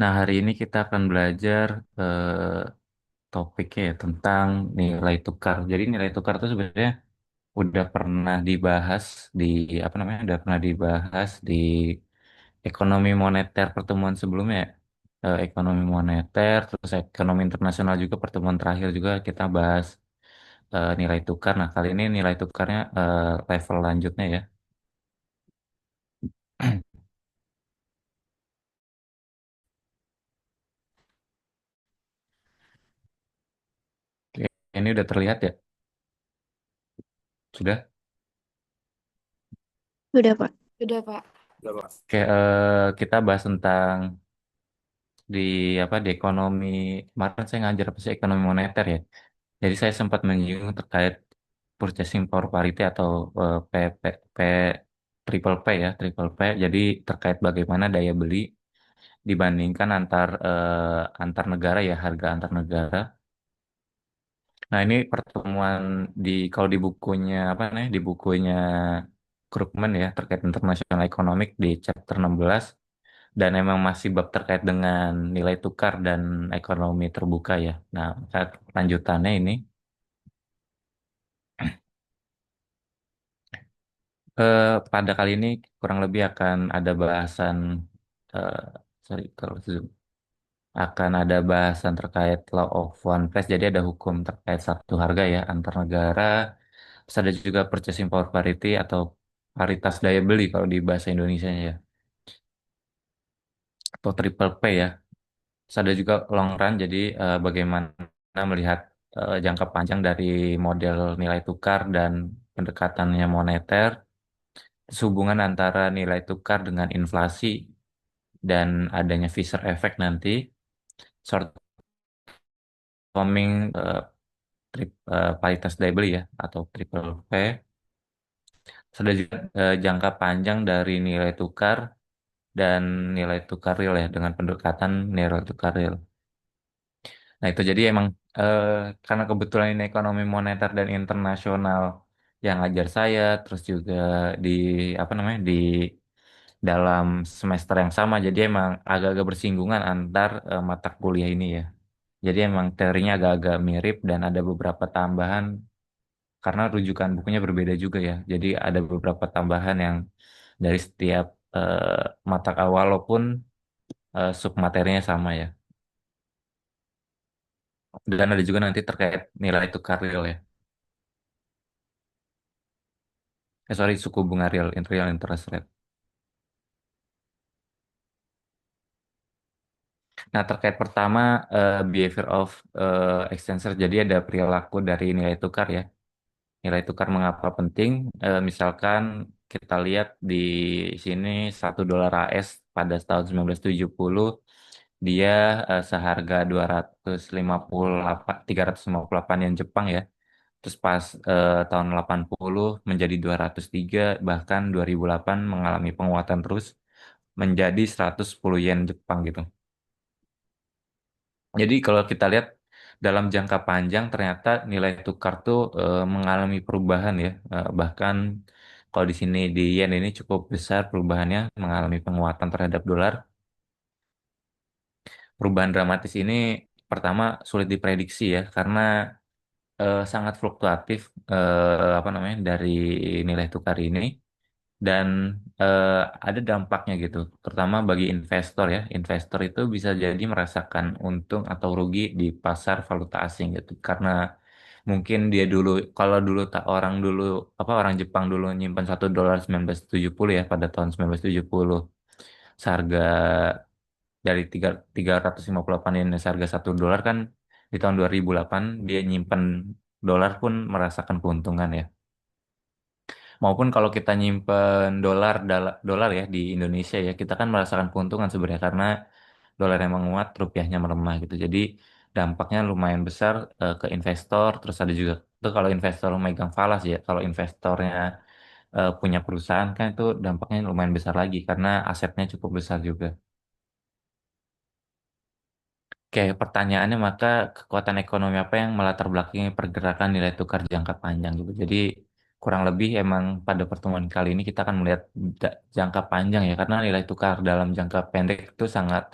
Nah, hari ini kita akan belajar topiknya ya tentang nilai tukar. Jadi nilai tukar itu sebenarnya udah pernah dibahas di apa namanya? Udah pernah dibahas di ekonomi moneter pertemuan sebelumnya. Ya. Ekonomi moneter, terus ekonomi internasional juga pertemuan terakhir juga kita bahas nilai tukar. Nah, kali ini nilai tukarnya level lanjutnya ya. Oke, ini udah terlihat ya? Sudah? Udah, Pak. Udah, Pak. Oke, kita bahas tentang di di ekonomi kemarin saya ngajar apa sih ekonomi moneter ya. Jadi saya sempat menyinggung terkait purchasing power parity atau P, P, P triple P ya, triple P. Jadi terkait bagaimana daya beli dibandingkan antar negara ya, harga antar negara. Nah, ini pertemuan kalau di bukunya apa nih, di bukunya Krugman ya terkait international economic di chapter 16 dan emang masih bab terkait dengan nilai tukar dan ekonomi terbuka ya. Nah, lanjutannya ini pada kali ini kurang lebih akan ada bahasan eh sorry kalau Zoom. Akan ada bahasan terkait law of one price. Jadi ada hukum terkait satu harga ya antar negara. Terus ada juga purchasing power parity atau paritas daya beli kalau di bahasa Indonesia ya. Atau triple P ya. Terus ada juga long run, jadi bagaimana melihat jangka panjang dari model nilai tukar dan pendekatannya moneter, terus hubungan antara nilai tukar dengan inflasi dan adanya Fisher effect nanti, short forming paritas daya beli ya atau triple P. Terus ada juga jangka panjang dari nilai tukar dan nilai tukar real ya dengan pendekatan nilai tukar real. Nah itu jadi emang eh, karena kebetulan ini ekonomi moneter dan internasional yang ngajar saya, terus juga di apa namanya di dalam semester yang sama, jadi emang agak-agak bersinggungan antar mata kuliah ini ya. Jadi emang teorinya agak-agak mirip dan ada beberapa tambahan karena rujukan bukunya berbeda juga ya. Jadi ada beberapa tambahan yang dari setiap mata walaupun submaterinya sama ya. Dan ada juga nanti terkait nilai tukar real ya. Sorry, suku bunga real, real interest rate. Nah, terkait pertama behavior of exchange rate. Jadi ada perilaku dari nilai tukar ya. Nilai tukar mengapa penting? Misalkan kita lihat di sini 1 dolar AS pada tahun 1970 dia seharga 258 358 yen Jepang ya. Terus pas tahun 80 menjadi 203, bahkan 2008 mengalami penguatan terus menjadi 110 yen Jepang gitu. Jadi kalau kita lihat dalam jangka panjang ternyata nilai tukar tuh mengalami perubahan ya. Bahkan kalau di sini di yen ini cukup besar perubahannya mengalami penguatan terhadap dolar. Perubahan dramatis ini pertama sulit diprediksi ya karena sangat fluktuatif apa namanya dari nilai tukar ini dan eh, ada dampaknya gitu, terutama bagi investor ya. Investor itu bisa jadi merasakan untung atau rugi di pasar valuta asing gitu, karena mungkin dia dulu kalau dulu tak orang dulu apa orang Jepang dulu nyimpan 1 dolar 1970 ya pada tahun 1970 seharga dari 358 yen seharga 1 dolar kan di tahun 2008 dia nyimpan dolar pun merasakan keuntungan ya. Maupun kalau kita nyimpen dolar ya di Indonesia ya, kita kan merasakan keuntungan sebenarnya karena dolar yang menguat, rupiahnya melemah gitu. Jadi dampaknya lumayan besar ke investor. Terus ada juga itu kalau investor megang falas ya, kalau investornya punya perusahaan kan itu dampaknya lumayan besar lagi karena asetnya cukup besar juga. Oke, pertanyaannya maka kekuatan ekonomi apa yang melatar belakangi pergerakan nilai tukar jangka panjang gitu. Jadi kurang lebih emang pada pertemuan kali ini kita akan melihat jangka panjang ya karena nilai tukar dalam jangka pendek itu sangat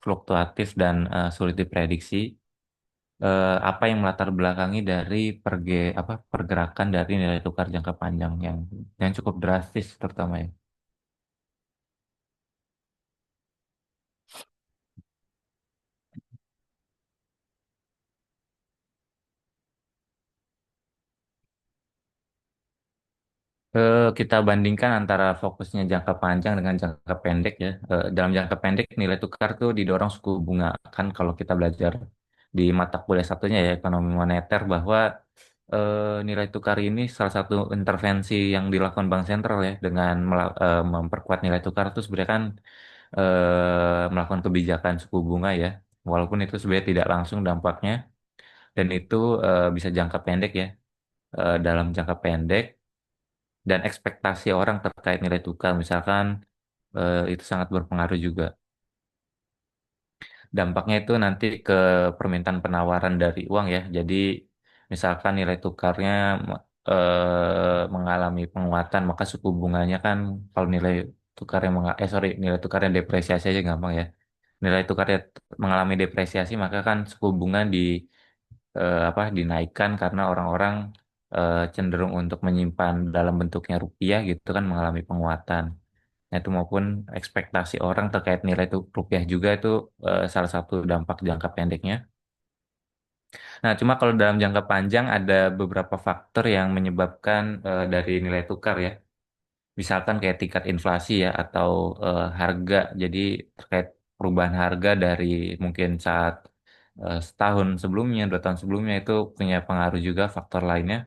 fluktuatif dan sulit diprediksi. Apa yang melatar belakangi dari pergerakan dari nilai tukar jangka panjang yang cukup drastis terutama ya. Kita bandingkan antara fokusnya jangka panjang dengan jangka pendek ya. Dalam jangka pendek nilai tukar tuh didorong suku bunga, kan kalau kita belajar di mata kuliah satunya ya ekonomi moneter bahwa nilai tukar ini salah satu intervensi yang dilakukan bank sentral ya dengan memperkuat nilai tukar itu sebenarnya kan melakukan kebijakan suku bunga ya. Walaupun itu sebenarnya tidak langsung dampaknya dan itu bisa jangka pendek ya. Dalam jangka pendek dan ekspektasi orang terkait nilai tukar misalkan itu sangat berpengaruh juga. Dampaknya itu nanti ke permintaan penawaran dari uang ya. Jadi misalkan nilai tukarnya mengalami penguatan, maka suku bunganya kan kalau nilai tukarnya nilai tukarnya depresiasi aja gampang ya. Nilai tukarnya mengalami depresiasi, maka kan suku bunga dinaikkan karena orang-orang cenderung untuk menyimpan dalam bentuknya rupiah gitu kan mengalami penguatan. Nah, itu maupun ekspektasi orang terkait nilai rupiah juga itu salah satu dampak jangka pendeknya. Nah, cuma kalau dalam jangka panjang ada beberapa faktor yang menyebabkan dari nilai tukar ya. Misalkan kayak tingkat inflasi ya atau harga. Jadi terkait perubahan harga dari mungkin saat setahun sebelumnya, 2 tahun sebelumnya itu punya pengaruh juga faktor lainnya.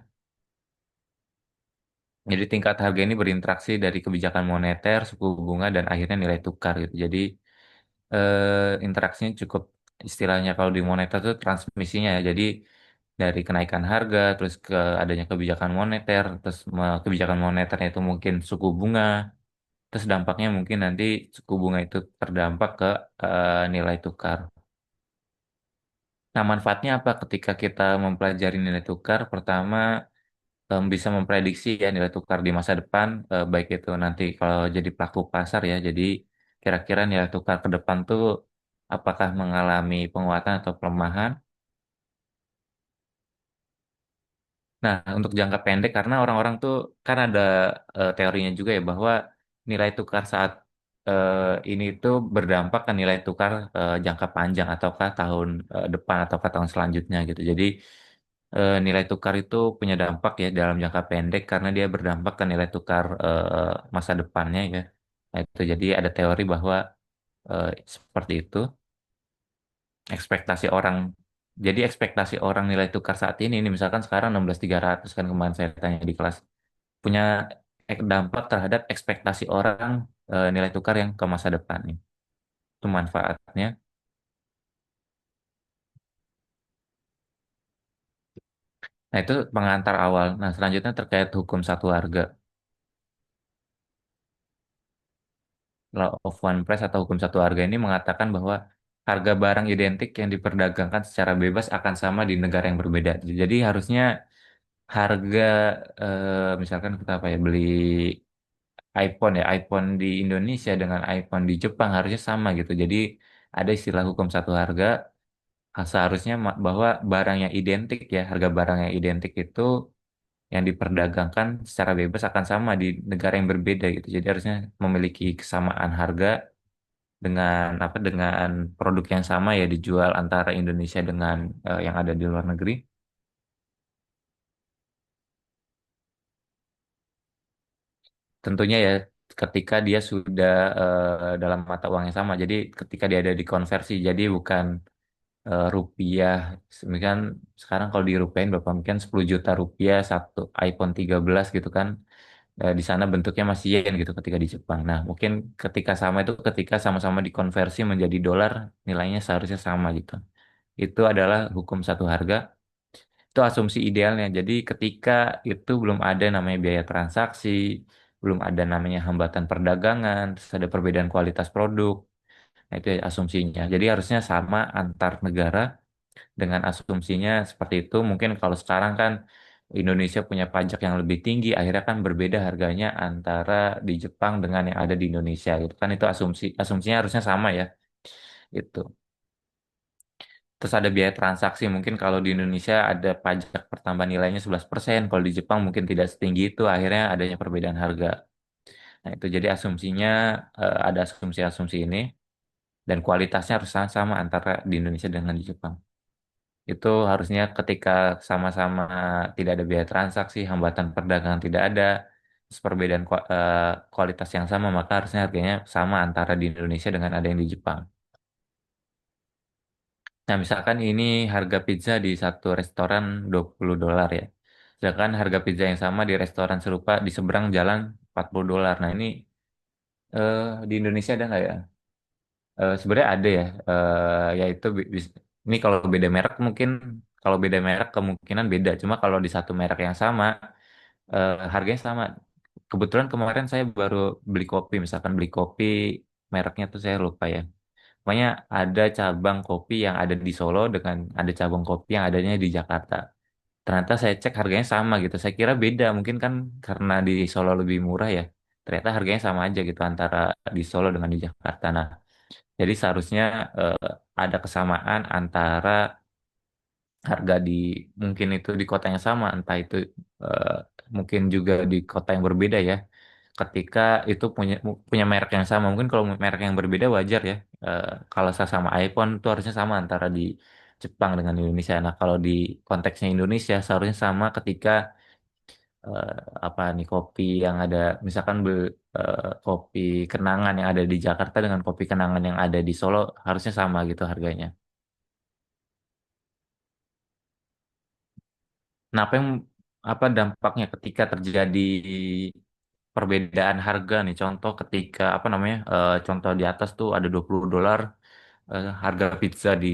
Jadi tingkat harga ini berinteraksi dari kebijakan moneter, suku bunga, dan akhirnya nilai tukar gitu. Jadi interaksinya cukup istilahnya kalau di moneter itu transmisinya ya. Jadi dari kenaikan harga, terus ke adanya kebijakan moneter, terus kebijakan moneternya itu mungkin suku bunga, terus dampaknya mungkin nanti suku bunga itu terdampak ke nilai tukar. Nah, manfaatnya apa ketika kita mempelajari nilai tukar? Pertama, bisa memprediksi ya nilai tukar di masa depan, baik itu nanti kalau jadi pelaku pasar ya. Jadi kira-kira nilai tukar ke depan tuh apakah mengalami penguatan atau pelemahan. Nah, untuk jangka pendek karena orang-orang tuh kan ada teorinya juga ya bahwa nilai tukar saat eh, ini tuh berdampak ke nilai tukar jangka panjang ataukah tahun depan ataukah tahun selanjutnya gitu. Jadi nilai tukar itu punya dampak ya dalam jangka pendek karena dia berdampak ke nilai tukar masa depannya ya. Nah, itu jadi ada teori bahwa seperti itu ekspektasi orang. Jadi ekspektasi orang nilai tukar saat ini misalkan sekarang 16.300 kan kemarin saya tanya di kelas punya dampak terhadap ekspektasi orang nilai tukar yang ke masa depan nih. Itu manfaatnya. Nah, itu pengantar awal. Nah, selanjutnya terkait hukum satu harga. Law of One Price atau hukum satu harga ini mengatakan bahwa harga barang identik yang diperdagangkan secara bebas akan sama di negara yang berbeda. Jadi harusnya harga misalkan kita apa ya beli iPhone ya, iPhone di Indonesia dengan iPhone di Jepang harusnya sama gitu. Jadi ada istilah hukum satu harga. Seharusnya bahwa barang yang identik ya, harga barang yang identik itu yang diperdagangkan secara bebas akan sama di negara yang berbeda gitu. Jadi harusnya memiliki kesamaan harga dengan produk yang sama ya dijual antara Indonesia dengan yang ada di luar negeri. Tentunya ya ketika dia sudah dalam mata uang yang sama. Jadi ketika dia ada di konversi, jadi bukan rupiah. Misalkan sekarang kalau dirupiahin berapa mungkin 10 juta rupiah satu iPhone 13 gitu kan. Di sana bentuknya masih yen gitu ketika di Jepang. Nah, mungkin ketika sama itu ketika sama-sama dikonversi menjadi dolar nilainya seharusnya sama gitu. Itu adalah hukum satu harga. Itu asumsi idealnya. Jadi ketika itu belum ada namanya biaya transaksi, belum ada namanya hambatan perdagangan, terus ada perbedaan kualitas produk. Nah, itu asumsinya. Jadi harusnya sama antar negara dengan asumsinya seperti itu. Mungkin kalau sekarang kan Indonesia punya pajak yang lebih tinggi, akhirnya kan berbeda harganya antara di Jepang dengan yang ada di Indonesia gitu kan itu asumsinya harusnya sama ya. Itu. Terus ada biaya transaksi, mungkin kalau di Indonesia ada pajak pertambahan nilainya 11%, kalau di Jepang mungkin tidak setinggi itu, akhirnya adanya perbedaan harga. Nah, itu jadi asumsinya ada asumsi-asumsi ini, dan kualitasnya harus sama antara di Indonesia dengan di Jepang. Itu harusnya ketika sama-sama tidak ada biaya transaksi, hambatan perdagangan tidak ada, terus perbedaan kualitas yang sama, maka harusnya harganya sama antara di Indonesia dengan ada yang di Jepang. Nah, misalkan ini harga pizza di satu restoran $20 ya. Sedangkan harga pizza yang sama di restoran serupa di seberang jalan $40. Nah, ini di Indonesia ada nggak ya? Sebenarnya ada ya, yaitu ini kalau beda merek mungkin, kalau beda merek kemungkinan beda. Cuma kalau di satu merek yang sama, harganya sama. Kebetulan kemarin saya baru beli kopi, misalkan beli kopi mereknya tuh saya lupa ya. Pokoknya ada cabang kopi yang ada di Solo dengan ada cabang kopi yang adanya di Jakarta. Ternyata saya cek harganya sama gitu. Saya kira beda, mungkin kan karena di Solo lebih murah ya. Ternyata harganya sama aja gitu antara di Solo dengan di Jakarta. Nah, jadi seharusnya eh, ada kesamaan antara harga di mungkin itu di kota yang sama, entah itu eh, mungkin juga di kota yang berbeda ya. Ketika itu punya merek yang sama, mungkin kalau merek yang berbeda wajar ya. Kalau saya sama iPhone itu harusnya sama antara di Jepang dengan Indonesia. Nah, kalau di konteksnya Indonesia seharusnya sama ketika eh, apa nih kopi yang ada misalkan kopi kenangan yang ada di Jakarta dengan kopi kenangan yang ada di Solo harusnya sama gitu harganya. Nah, apa dampaknya ketika terjadi perbedaan harga nih? Contoh ketika apa namanya? Contoh di atas tuh ada $20 harga pizza di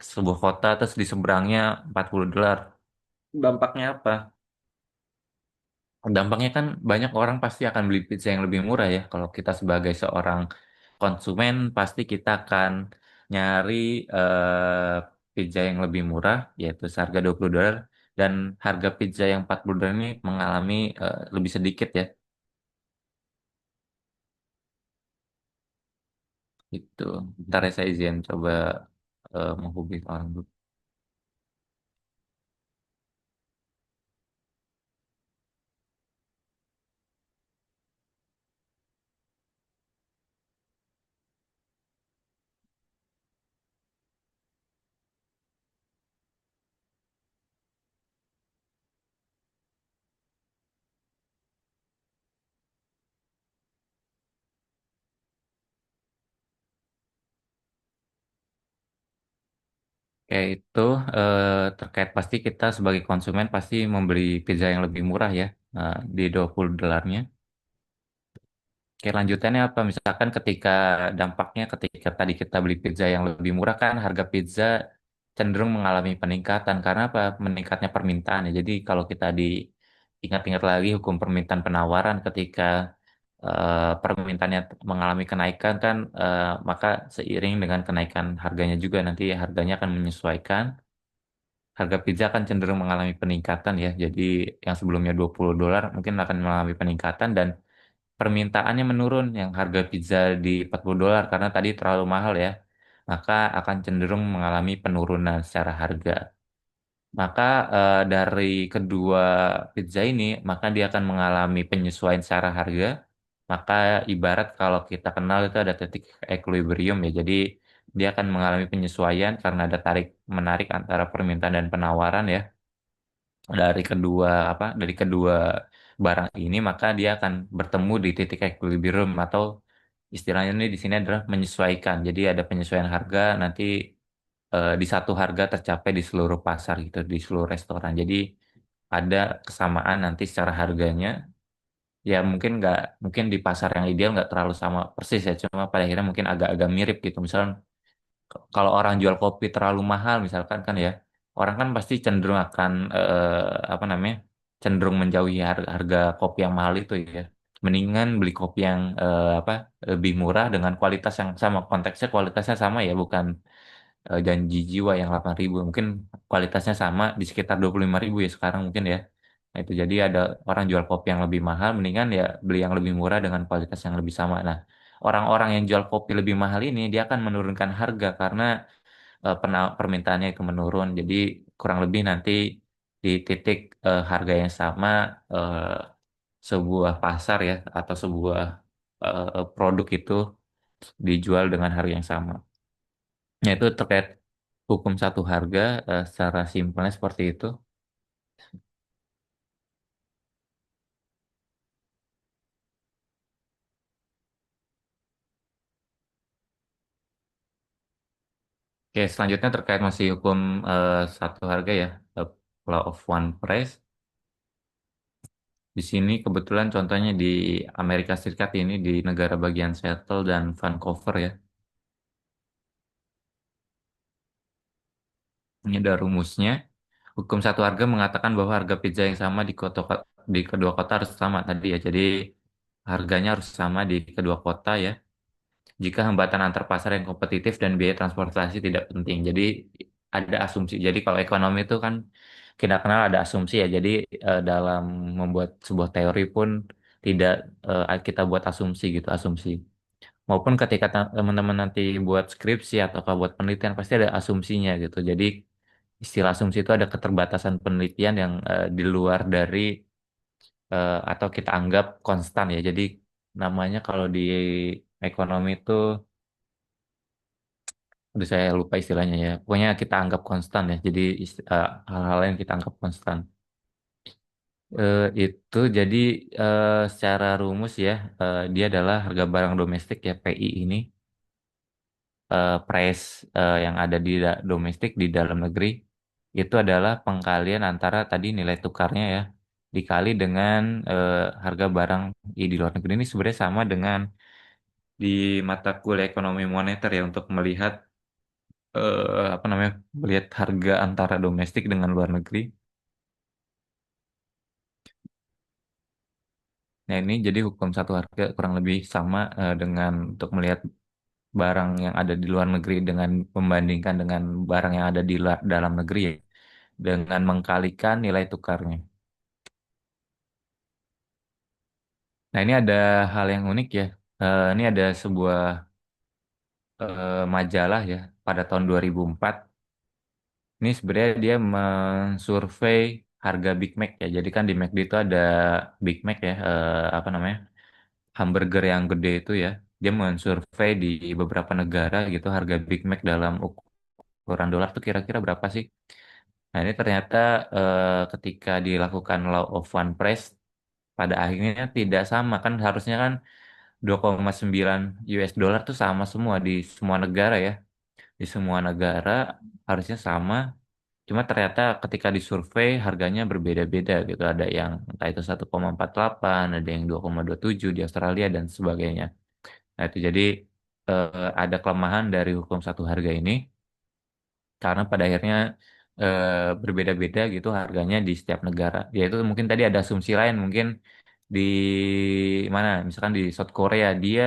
sebuah kota, terus di seberangnya $40. Dampaknya apa? Dampaknya kan banyak orang pasti akan beli pizza yang lebih murah ya. Kalau kita sebagai seorang konsumen pasti kita akan nyari pizza yang lebih murah yaitu seharga $20, dan harga pizza yang $40 ini mengalami lebih sedikit ya. Itu. Ntar ya saya izin coba menghubungi orang dulu. Kayak itu terkait pasti kita sebagai konsumen pasti membeli pizza yang lebih murah ya, di $20-nya. Oke, lanjutannya apa? Misalkan ketika dampaknya ketika tadi kita beli pizza yang lebih murah kan harga pizza cenderung mengalami peningkatan karena apa? Meningkatnya permintaan ya. Jadi kalau kita ingat-ingat lagi hukum permintaan penawaran ketika permintaannya mengalami kenaikan kan maka seiring dengan kenaikan harganya juga nanti harganya akan menyesuaikan. Harga pizza akan cenderung mengalami peningkatan ya. Jadi yang sebelumnya $20 mungkin akan mengalami peningkatan dan permintaannya menurun yang harga pizza di $40 karena tadi terlalu mahal ya, maka akan cenderung mengalami penurunan secara harga. Maka dari kedua pizza ini, maka dia akan mengalami penyesuaian secara harga. Maka ibarat kalau kita kenal itu ada titik equilibrium ya. Jadi dia akan mengalami penyesuaian karena ada tarik menarik antara permintaan dan penawaran ya dari kedua barang ini, maka dia akan bertemu di titik equilibrium atau istilahnya ini di sini adalah menyesuaikan. Jadi ada penyesuaian harga nanti di satu harga tercapai di seluruh pasar gitu, di seluruh restoran. Jadi ada kesamaan nanti secara harganya. Ya mungkin di pasar yang ideal nggak terlalu sama persis ya, cuma pada akhirnya mungkin agak-agak mirip gitu. Misalnya kalau orang jual kopi terlalu mahal misalkan kan ya, orang kan pasti cenderung akan apa namanya cenderung menjauhi harga kopi yang mahal itu ya, mendingan beli kopi yang apa lebih murah dengan kualitas yang sama, konteksnya kualitasnya sama ya, bukan janji jiwa yang 8.000, mungkin kualitasnya sama di sekitar 25.000 ya sekarang mungkin ya. Nah, itu jadi ada orang jual kopi yang lebih mahal, mendingan ya beli yang lebih murah dengan kualitas yang lebih sama. Nah, orang-orang yang jual kopi lebih mahal ini dia akan menurunkan harga karena permintaannya itu menurun. Jadi kurang lebih nanti di titik harga yang sama eh, sebuah pasar ya atau sebuah produk itu dijual dengan harga yang sama. Nah, itu terkait hukum satu harga secara simpelnya seperti itu. Oke, selanjutnya terkait masih hukum satu harga ya, eh, law of one price. Di sini kebetulan contohnya di Amerika Serikat ini di negara bagian Seattle dan Vancouver ya. Ini ada rumusnya. Hukum satu harga mengatakan bahwa harga pizza yang sama di kedua kota harus sama tadi ya. Jadi harganya harus sama di kedua kota ya. Jika hambatan antar pasar yang kompetitif dan biaya transportasi tidak penting. Jadi ada asumsi. Jadi kalau ekonomi itu kan kita kenal ada asumsi ya. Jadi dalam membuat sebuah teori pun tidak kita buat asumsi gitu, asumsi. Maupun ketika teman-teman nanti buat skripsi atau buat penelitian pasti ada asumsinya gitu. Jadi istilah asumsi itu ada keterbatasan penelitian yang di luar dari atau kita anggap konstan ya. Jadi namanya kalau di ekonomi itu udah saya lupa istilahnya ya. Pokoknya kita anggap konstan ya. Jadi hal-hal yang kita anggap konstan. Itu jadi secara rumus ya dia adalah harga barang domestik ya PI ini price yang ada di domestik di dalam negeri itu adalah pengkalian antara tadi nilai tukarnya ya dikali dengan harga barang di luar negeri ini sebenarnya sama dengan di mata kuliah ekonomi moneter ya untuk melihat apa namanya melihat harga antara domestik dengan luar negeri. Nah ini jadi hukum satu harga kurang lebih sama dengan untuk melihat barang yang ada di luar negeri dengan membandingkan dengan barang yang ada di dalam negeri ya, dengan mengkalikan nilai tukarnya. Nah, ini ada hal yang unik ya. Ini ada sebuah majalah ya pada tahun 2004. Ini sebenarnya dia mensurvei harga Big Mac ya. Jadi kan di McD itu ada Big Mac ya, apa namanya? Hamburger yang gede itu ya. Dia mensurvei di beberapa negara gitu harga Big Mac dalam ukuran dolar tuh kira-kira berapa sih? Nah, ini ternyata ketika dilakukan law of one price pada akhirnya tidak sama kan harusnya kan 2,9 US dollar tuh sama semua di semua negara ya. Di semua negara harusnya sama. Cuma ternyata ketika disurvei harganya berbeda-beda gitu. Ada yang entah itu 1,48, ada yang 2,27 di Australia dan sebagainya. Nah itu jadi ada kelemahan dari hukum satu harga ini karena pada akhirnya berbeda-beda gitu harganya di setiap negara. Yaitu mungkin tadi ada asumsi lain mungkin di mana misalkan di South Korea dia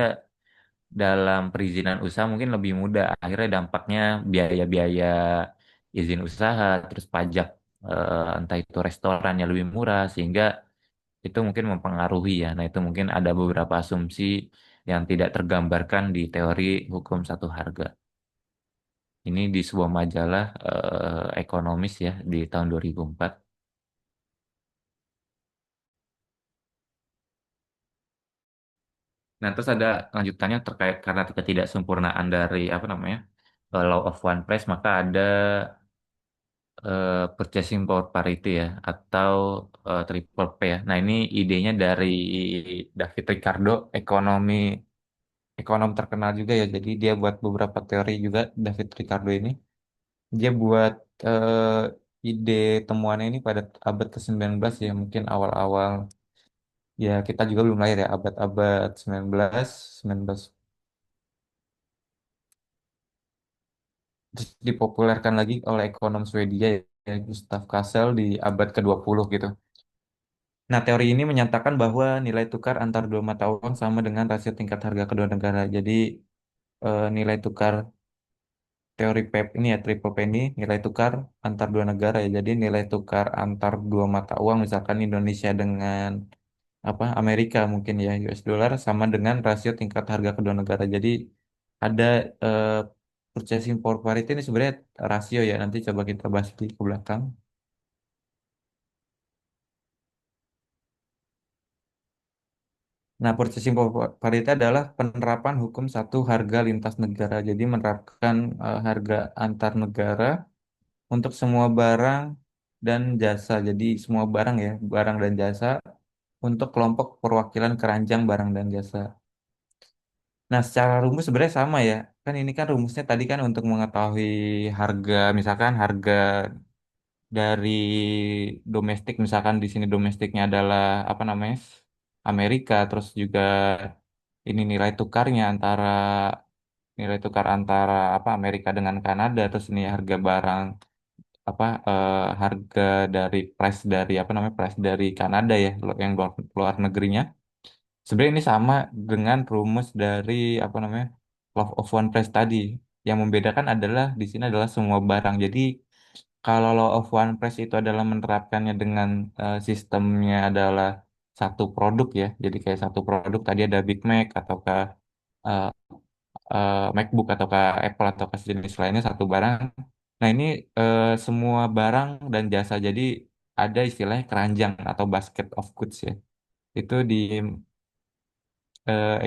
dalam perizinan usaha mungkin lebih mudah. Akhirnya dampaknya biaya-biaya izin usaha, terus pajak entah itu restorannya lebih murah sehingga itu mungkin mempengaruhi ya. Nah, itu mungkin ada beberapa asumsi yang tidak tergambarkan di teori hukum satu harga. Ini di sebuah majalah ekonomis ya di tahun 2004. Nah, terus ada lanjutannya terkait karena ketidaksempurnaan dari apa namanya law of one price maka ada purchasing power parity ya atau triple P ya. Nah ini idenya dari David Ricardo, ekonom terkenal juga ya. Jadi dia buat beberapa teori juga David Ricardo ini. Dia buat ide temuannya ini pada abad ke-19 ya mungkin awal-awal ya kita juga belum lahir ya abad-abad 19, 19 terus dipopulerkan lagi oleh ekonom Swedia ya Gustav Kassel di abad ke-20 gitu. Nah, teori ini menyatakan bahwa nilai tukar antar dua mata uang sama dengan rasio tingkat harga kedua negara. Jadi, nilai tukar teori PEP ini ya, triple P ini, nilai tukar antar dua negara ya. Jadi, nilai tukar antar dua mata uang, misalkan Indonesia dengan apa Amerika mungkin ya US dollar sama dengan rasio tingkat harga kedua negara. Jadi ada eh, purchasing power parity ini sebenarnya rasio ya. Nanti coba kita bahas di ke belakang. Nah, purchasing power parity adalah penerapan hukum satu harga lintas negara. Jadi menerapkan harga antar negara untuk semua barang dan jasa. Jadi semua barang ya, barang dan jasa untuk kelompok perwakilan keranjang barang dan jasa. Nah, secara rumus sebenarnya sama ya. Kan ini kan rumusnya tadi kan untuk mengetahui harga, misalkan harga dari domestik, misalkan di sini domestiknya adalah apa namanya? Amerika, terus juga ini nilai tukar antara apa Amerika dengan Kanada, terus ini harga barang apa harga dari price dari apa namanya price dari Kanada ya yang luar negerinya. Sebenarnya ini sama dengan rumus dari apa namanya law of one price tadi. Yang membedakan adalah di sini adalah semua barang. Jadi kalau law of one price itu adalah menerapkannya dengan sistemnya adalah satu produk ya. Jadi kayak satu produk tadi ada Big Mac ataukah eh, MacBook ataukah Apple ataukah sejenis lainnya satu barang. Nah ini semua barang dan jasa. Jadi ada istilahnya keranjang atau basket of goods ya. Itu di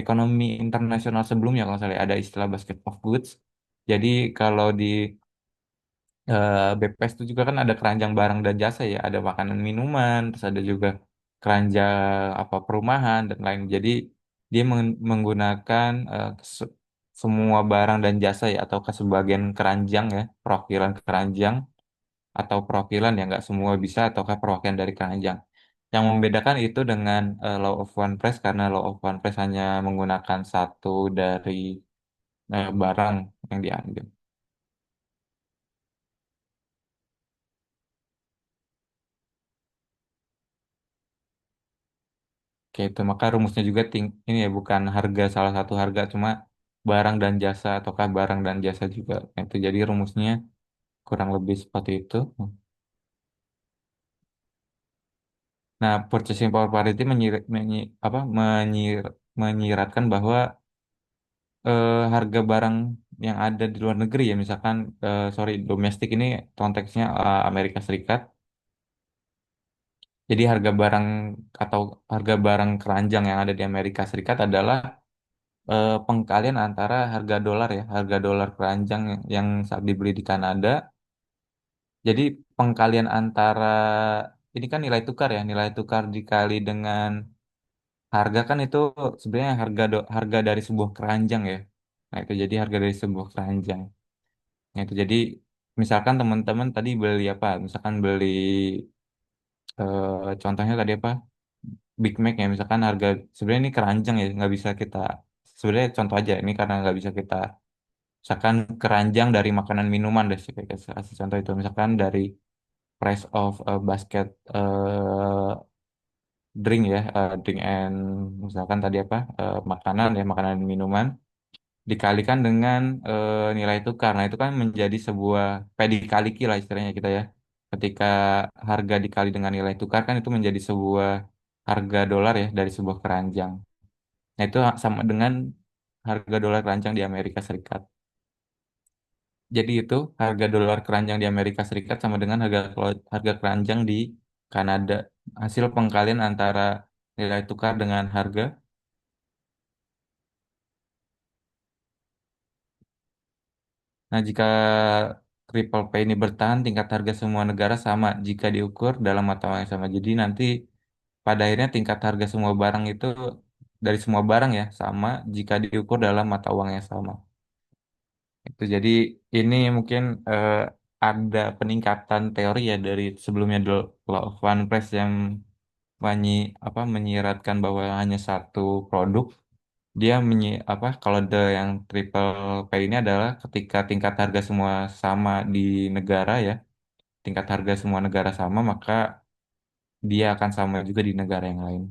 ekonomi internasional sebelumnya kalau saya lihat ada istilah basket of goods. Jadi kalau di BPS itu juga kan ada keranjang barang dan jasa ya, ada makanan minuman, terus ada juga keranjang apa perumahan dan lain. Jadi dia menggunakan semua barang dan jasa ya atau ke sebagian keranjang ya, perwakilan keranjang atau perwakilan yang nggak semua bisa ataukah perwakilan dari keranjang. Yang membedakan itu dengan Law of One Press karena Law of One Press hanya menggunakan satu dari barang yang diambil. Kayak itu maka rumusnya juga ini ya bukan harga salah satu harga cuma barang dan jasa ataukah barang dan jasa juga. Nah, itu jadi rumusnya kurang lebih seperti itu. Nah, purchasing power parity menyiratkan bahwa harga barang yang ada di luar negeri ya misalkan sorry domestik ini konteksnya Amerika Serikat. Jadi harga barang atau harga barang keranjang yang ada di Amerika Serikat adalah pengkalian antara harga dolar ya, harga dolar keranjang yang saat dibeli di Kanada. Jadi pengkalian antara ini kan nilai tukar ya, nilai tukar dikali dengan harga kan itu sebenarnya harga dari sebuah keranjang ya. Nah, itu jadi harga dari sebuah keranjang. Nah, itu jadi misalkan teman-teman tadi beli apa? Misalkan beli contohnya tadi apa? Big Mac ya, misalkan harga sebenarnya ini keranjang ya, nggak bisa kita sebenarnya contoh aja ini karena nggak bisa kita misalkan keranjang dari makanan minuman deh kayak kasih contoh itu misalkan dari price of a basket drink ya drink and misalkan tadi apa makanan ya makanan dan minuman dikalikan dengan nilai tukar nah itu kan menjadi sebuah dikali lah istilahnya kita ya ketika harga dikali dengan nilai tukar kan itu menjadi sebuah harga dolar ya dari sebuah keranjang nah itu sama dengan harga dolar keranjang di Amerika Serikat. Jadi itu harga dolar keranjang di Amerika Serikat sama dengan harga keranjang di Kanada. Hasil pengkalian antara nilai tukar dengan harga. Nah, jika triple P ini bertahan, tingkat harga semua negara sama jika diukur dalam mata uang yang sama. Jadi nanti pada akhirnya tingkat harga semua barang itu dari semua barang ya sama jika diukur dalam mata uang yang sama. Itu jadi ini mungkin ada peningkatan teori ya dari sebelumnya The Law of One Price yang menyiratkan bahwa hanya satu produk dia kalau the yang triple P ini adalah ketika tingkat harga semua sama di negara ya tingkat harga semua negara sama maka dia akan sama juga di negara yang lain.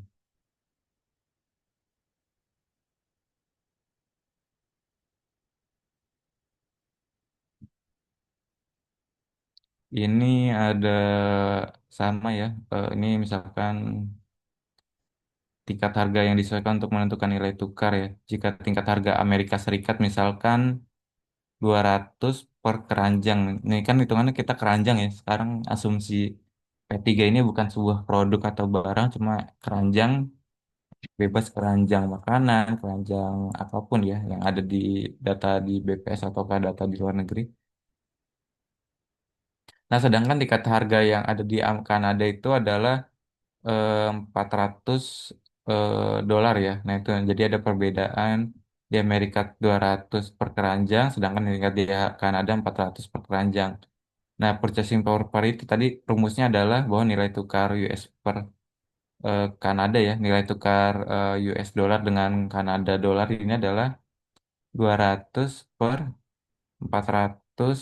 Ini ada sama ya ini misalkan tingkat harga yang disesuaikan untuk menentukan nilai tukar ya. Jika tingkat harga Amerika Serikat misalkan 200 per keranjang. Ini kan hitungannya kita keranjang ya. Sekarang asumsi P3 ini bukan sebuah produk atau barang, cuma keranjang, bebas keranjang makanan, keranjang apapun ya yang ada di data di BPS ataukah data di luar negeri. Nah, sedangkan tingkat harga yang ada di Kanada itu adalah 400 dolar ya. Nah, itu jadi ada perbedaan di Amerika 200 per keranjang, sedangkan di Kanada 400 per keranjang. Nah, purchasing power parity tadi rumusnya adalah bahwa nilai tukar US per Kanada ya, nilai tukar US dollar dengan Kanada dolar ini adalah 200 per 400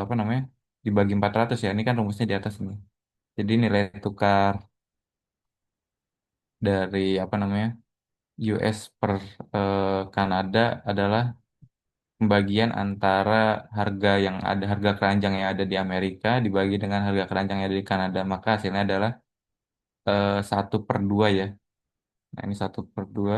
apa namanya? Dibagi 400 ya. Ini kan rumusnya di atas ini. Jadi nilai tukar dari apa namanya? US per Kanada adalah pembagian antara harga keranjang yang ada di Amerika dibagi dengan harga keranjang yang ada di Kanada. Maka hasilnya adalah 1/2 ya. Nah, ini 1/2.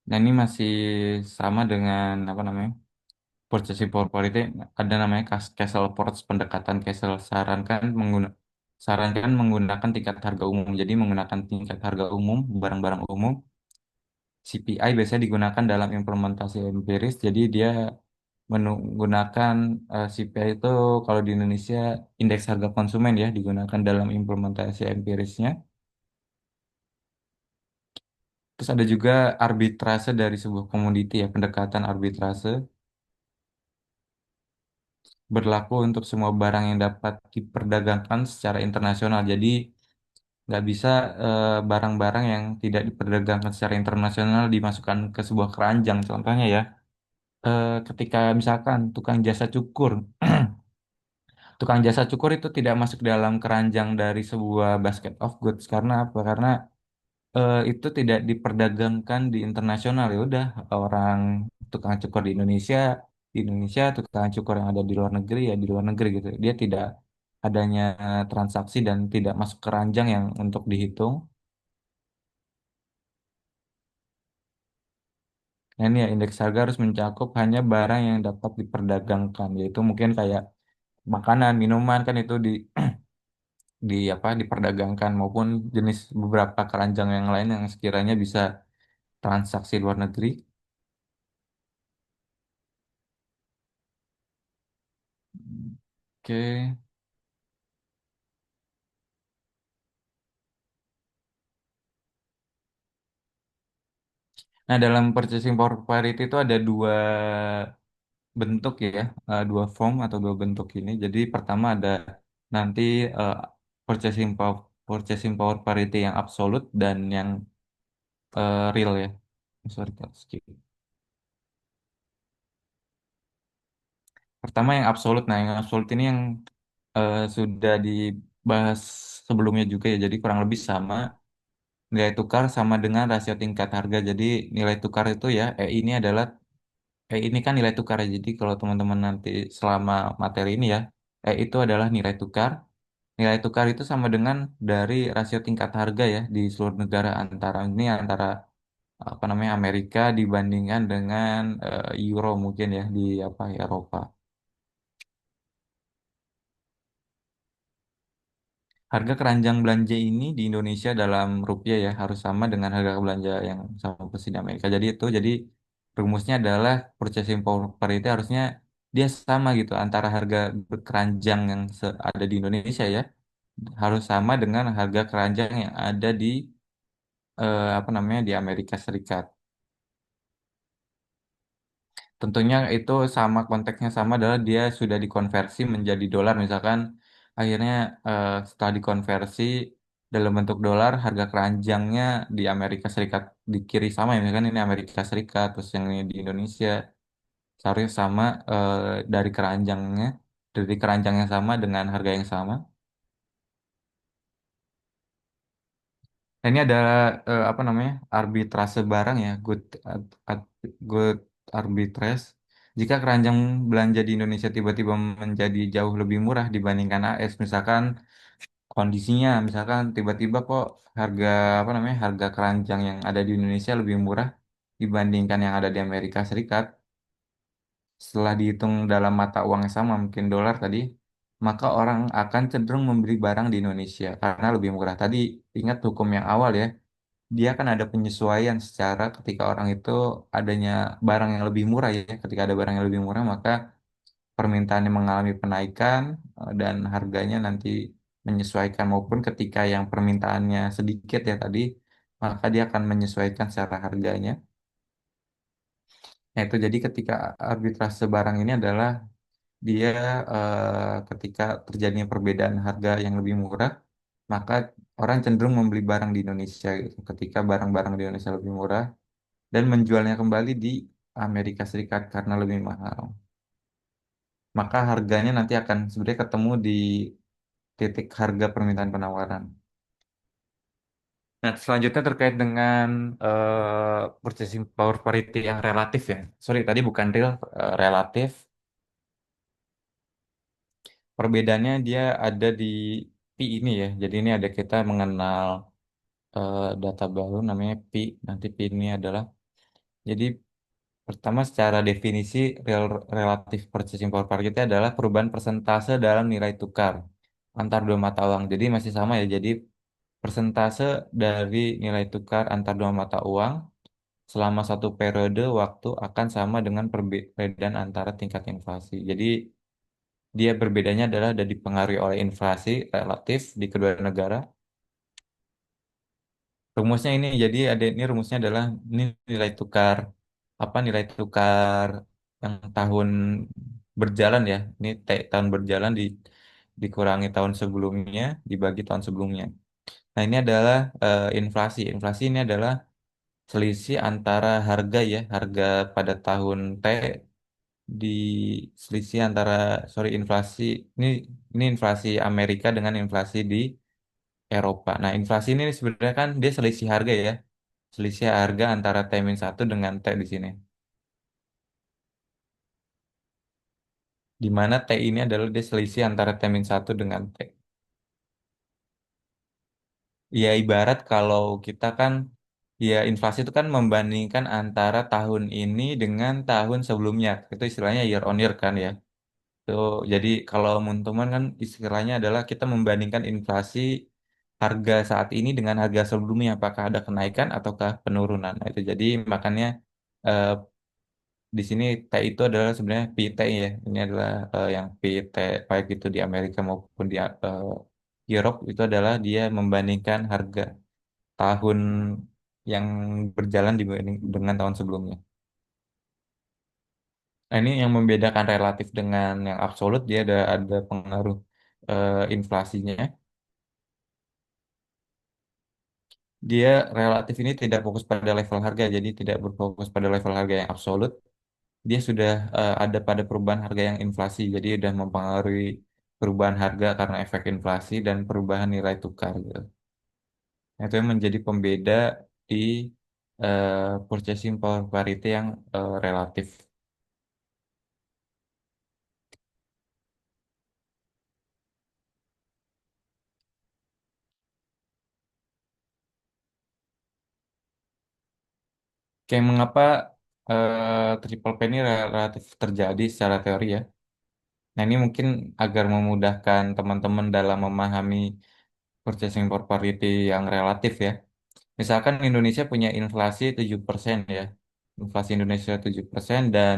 Nah, ini masih sama dengan apa namanya? Purchasing power parity ada namanya Castle Ports pendekatan Castle sarankan menggunakan tingkat harga umum. Jadi menggunakan tingkat harga umum barang-barang umum. CPI biasanya digunakan dalam implementasi empiris. Jadi dia menggunakan CPI itu kalau di Indonesia indeks harga konsumen ya digunakan dalam implementasi empirisnya. Terus ada juga arbitrase dari sebuah komoditi ya, pendekatan arbitrase berlaku untuk semua barang yang dapat diperdagangkan secara internasional. Jadi nggak bisa barang-barang yang tidak diperdagangkan secara internasional dimasukkan ke sebuah keranjang. Contohnya ya, ketika misalkan tukang jasa cukur itu tidak masuk dalam keranjang dari sebuah basket of goods karena apa? Karena itu tidak diperdagangkan di internasional ya udah orang tukang cukur di Indonesia tukang cukur yang ada di luar negeri ya di luar negeri gitu dia tidak adanya transaksi dan tidak masuk keranjang yang untuk dihitung. Nah, ini ya indeks harga harus mencakup hanya barang yang dapat diperdagangkan yaitu mungkin kayak makanan minuman kan itu di apa diperdagangkan maupun jenis beberapa keranjang yang lain yang sekiranya bisa transaksi luar negeri. Oke. Nah, dalam purchasing power parity itu ada dua bentuk ya, dua form atau dua bentuk ini. Jadi pertama ada nanti eh, purchasing power parity yang absolut dan yang real ya. Sorry, Kak, skip. Pertama yang absolut. Nah, yang absolut ini yang sudah dibahas sebelumnya juga ya. Jadi kurang lebih sama. Nilai tukar sama dengan rasio tingkat harga. Jadi nilai tukar itu ya, ini adalah ini kan nilai tukar ya. Jadi kalau teman-teman nanti selama materi ini ya, itu adalah nilai tukar. Nilai tukar itu sama dengan dari rasio tingkat harga ya di seluruh negara antara apa namanya Amerika dibandingkan dengan euro mungkin ya di apa Eropa. Harga keranjang belanja ini di Indonesia dalam rupiah ya harus sama dengan harga belanja yang sama persis di Amerika. Jadi rumusnya adalah purchasing power parity harusnya dia sama gitu antara harga keranjang yang ada di Indonesia ya harus sama dengan harga keranjang yang ada di apa namanya di Amerika Serikat. Tentunya itu sama konteksnya sama adalah dia sudah dikonversi menjadi dolar misalkan akhirnya setelah dikonversi dalam bentuk dolar harga keranjangnya di Amerika Serikat di kiri sama ya misalkan ini Amerika Serikat terus yang ini di Indonesia seharusnya sama dari keranjangnya sama dengan harga yang sama. Nah, ini adalah apa namanya arbitrase barang ya, ad- good arbitrage. Jika keranjang belanja di Indonesia tiba-tiba menjadi jauh lebih murah dibandingkan AS, misalkan kondisinya, misalkan tiba-tiba kok harga apa namanya harga keranjang yang ada di Indonesia lebih murah dibandingkan yang ada di Amerika Serikat, setelah dihitung dalam mata uang yang sama, mungkin dolar tadi, maka orang akan cenderung membeli barang di Indonesia karena lebih murah. Tadi ingat hukum yang awal ya, dia kan ada penyesuaian secara ketika orang itu adanya barang yang lebih murah ya. Ketika ada barang yang lebih murah, maka permintaannya mengalami penaikan dan harganya nanti menyesuaikan maupun ketika yang permintaannya sedikit ya tadi, maka dia akan menyesuaikan secara harganya. Nah, itu jadi ketika arbitrase barang ini adalah dia ketika terjadinya perbedaan harga yang lebih murah, maka orang cenderung membeli barang di Indonesia gitu. Ketika barang-barang di Indonesia lebih murah dan menjualnya kembali di Amerika Serikat karena lebih mahal. Maka harganya nanti akan sebenarnya ketemu di titik harga permintaan penawaran. Nah, selanjutnya terkait dengan purchasing power parity yang relatif ya. Sorry, tadi bukan real, relatif. Perbedaannya dia ada di P ini ya. Jadi ini ada kita mengenal data baru namanya P. Nanti P ini adalah jadi pertama secara definisi relative purchasing power parity adalah perubahan persentase dalam nilai tukar antar dua mata uang. Jadi masih sama ya. Jadi persentase dari nilai tukar antar dua mata uang selama satu periode waktu akan sama dengan perbedaan antara tingkat inflasi. Jadi dia berbedanya adalah dari dipengaruhi oleh inflasi relatif di kedua negara. Rumusnya ini jadi ada ini rumusnya adalah ini nilai tukar apa nilai tukar yang tahun berjalan ya. Ini tahun berjalan dikurangi tahun sebelumnya dibagi tahun sebelumnya. Nah, ini adalah inflasi. Inflasi ini adalah selisih antara harga ya, harga pada tahun T di selisih antara sorry inflasi ini ini inflasi Amerika dengan inflasi di Eropa. Nah, inflasi ini sebenarnya kan dia selisih harga ya. Selisih harga antara T-1 dengan T di sini. Di mana T ini adalah dia selisih antara T-1 dengan T. Ya, ibarat kalau kita kan ya inflasi itu kan membandingkan antara tahun ini dengan tahun sebelumnya. Itu istilahnya year on year kan ya. Tuh, jadi kalau teman kan istilahnya adalah kita membandingkan inflasi harga saat ini dengan harga sebelumnya, apakah ada kenaikan ataukah penurunan. Nah, itu jadi makanya eh, di sini T itu adalah sebenarnya PT ya. Ini adalah yang PT baik itu di Amerika maupun di Europe itu adalah dia membandingkan harga tahun yang berjalan dibanding dengan tahun sebelumnya. Nah, ini yang membedakan relatif dengan yang absolut dia ada pengaruh inflasinya. Dia relatif ini tidak fokus pada level harga, jadi tidak berfokus pada level harga yang absolut. Dia sudah ada pada perubahan harga yang inflasi, jadi sudah mempengaruhi perubahan harga karena efek inflasi dan perubahan nilai tukar gitu. Nah, itu yang menjadi pembeda di purchasing power parity yang relatif. Kayak mengapa triple P ini relatif terjadi secara teori ya. Nah, ini mungkin agar memudahkan teman-teman dalam memahami purchasing power parity yang relatif ya. Misalkan Indonesia punya inflasi 7% ya. Inflasi Indonesia 7% dan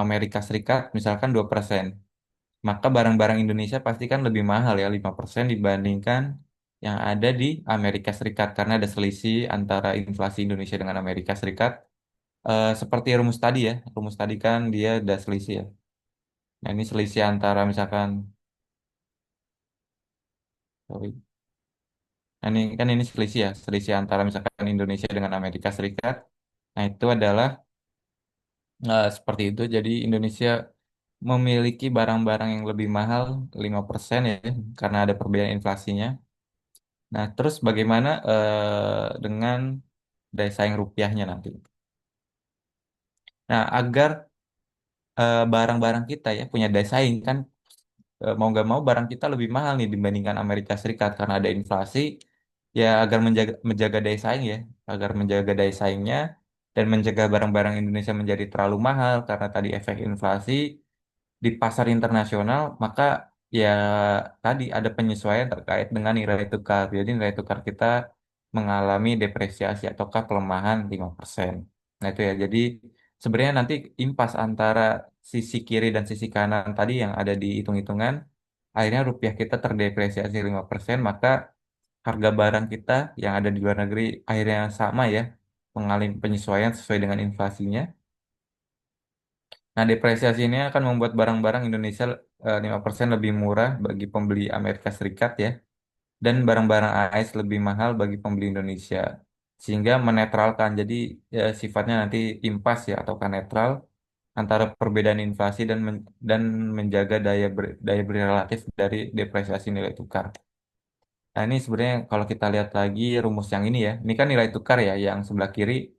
Amerika Serikat misalkan 2%. Maka barang-barang Indonesia pasti kan lebih mahal ya 5% dibandingkan yang ada di Amerika Serikat karena ada selisih antara inflasi Indonesia dengan Amerika Serikat. Seperti rumus tadi ya, rumus tadi kan dia ada selisih ya. Nah, ini selisih antara misalkan sorry. Nah, ini kan ini selisih ya, selisih antara misalkan Indonesia dengan Amerika Serikat. Nah, itu adalah seperti itu. Jadi Indonesia memiliki barang-barang yang lebih mahal 5% ya, karena ada perbedaan inflasinya. Nah, terus bagaimana dengan daya saing rupiahnya nanti? Nah, agar barang-barang kita ya punya daya saing kan, mau nggak mau barang kita lebih mahal nih dibandingkan Amerika Serikat karena ada inflasi. Ya agar menjaga daya saing ya, agar menjaga daya saingnya dan mencegah barang-barang Indonesia menjadi terlalu mahal karena tadi efek inflasi di pasar internasional, maka ya tadi ada penyesuaian terkait dengan nilai tukar. Jadi nilai tukar kita mengalami depresiasi ataukah pelemahan 5%. Nah itu ya, jadi sebenarnya nanti impas antara sisi kiri dan sisi kanan tadi yang ada di hitung-hitungan, akhirnya rupiah kita terdepresiasi 5%, maka harga barang kita yang ada di luar negeri akhirnya sama ya, mengalami penyesuaian sesuai dengan inflasinya. Nah, depresiasi ini akan membuat barang-barang Indonesia 5% lebih murah bagi pembeli Amerika Serikat ya, dan barang-barang AS lebih mahal bagi pembeli Indonesia. Sehingga menetralkan, jadi ya, sifatnya nanti impas ya ataukah netral antara perbedaan inflasi dan menjaga daya beli relatif dari depresiasi nilai tukar. Nah, ini sebenarnya kalau kita lihat lagi rumus yang ini ya, ini kan nilai tukar ya, yang sebelah kiri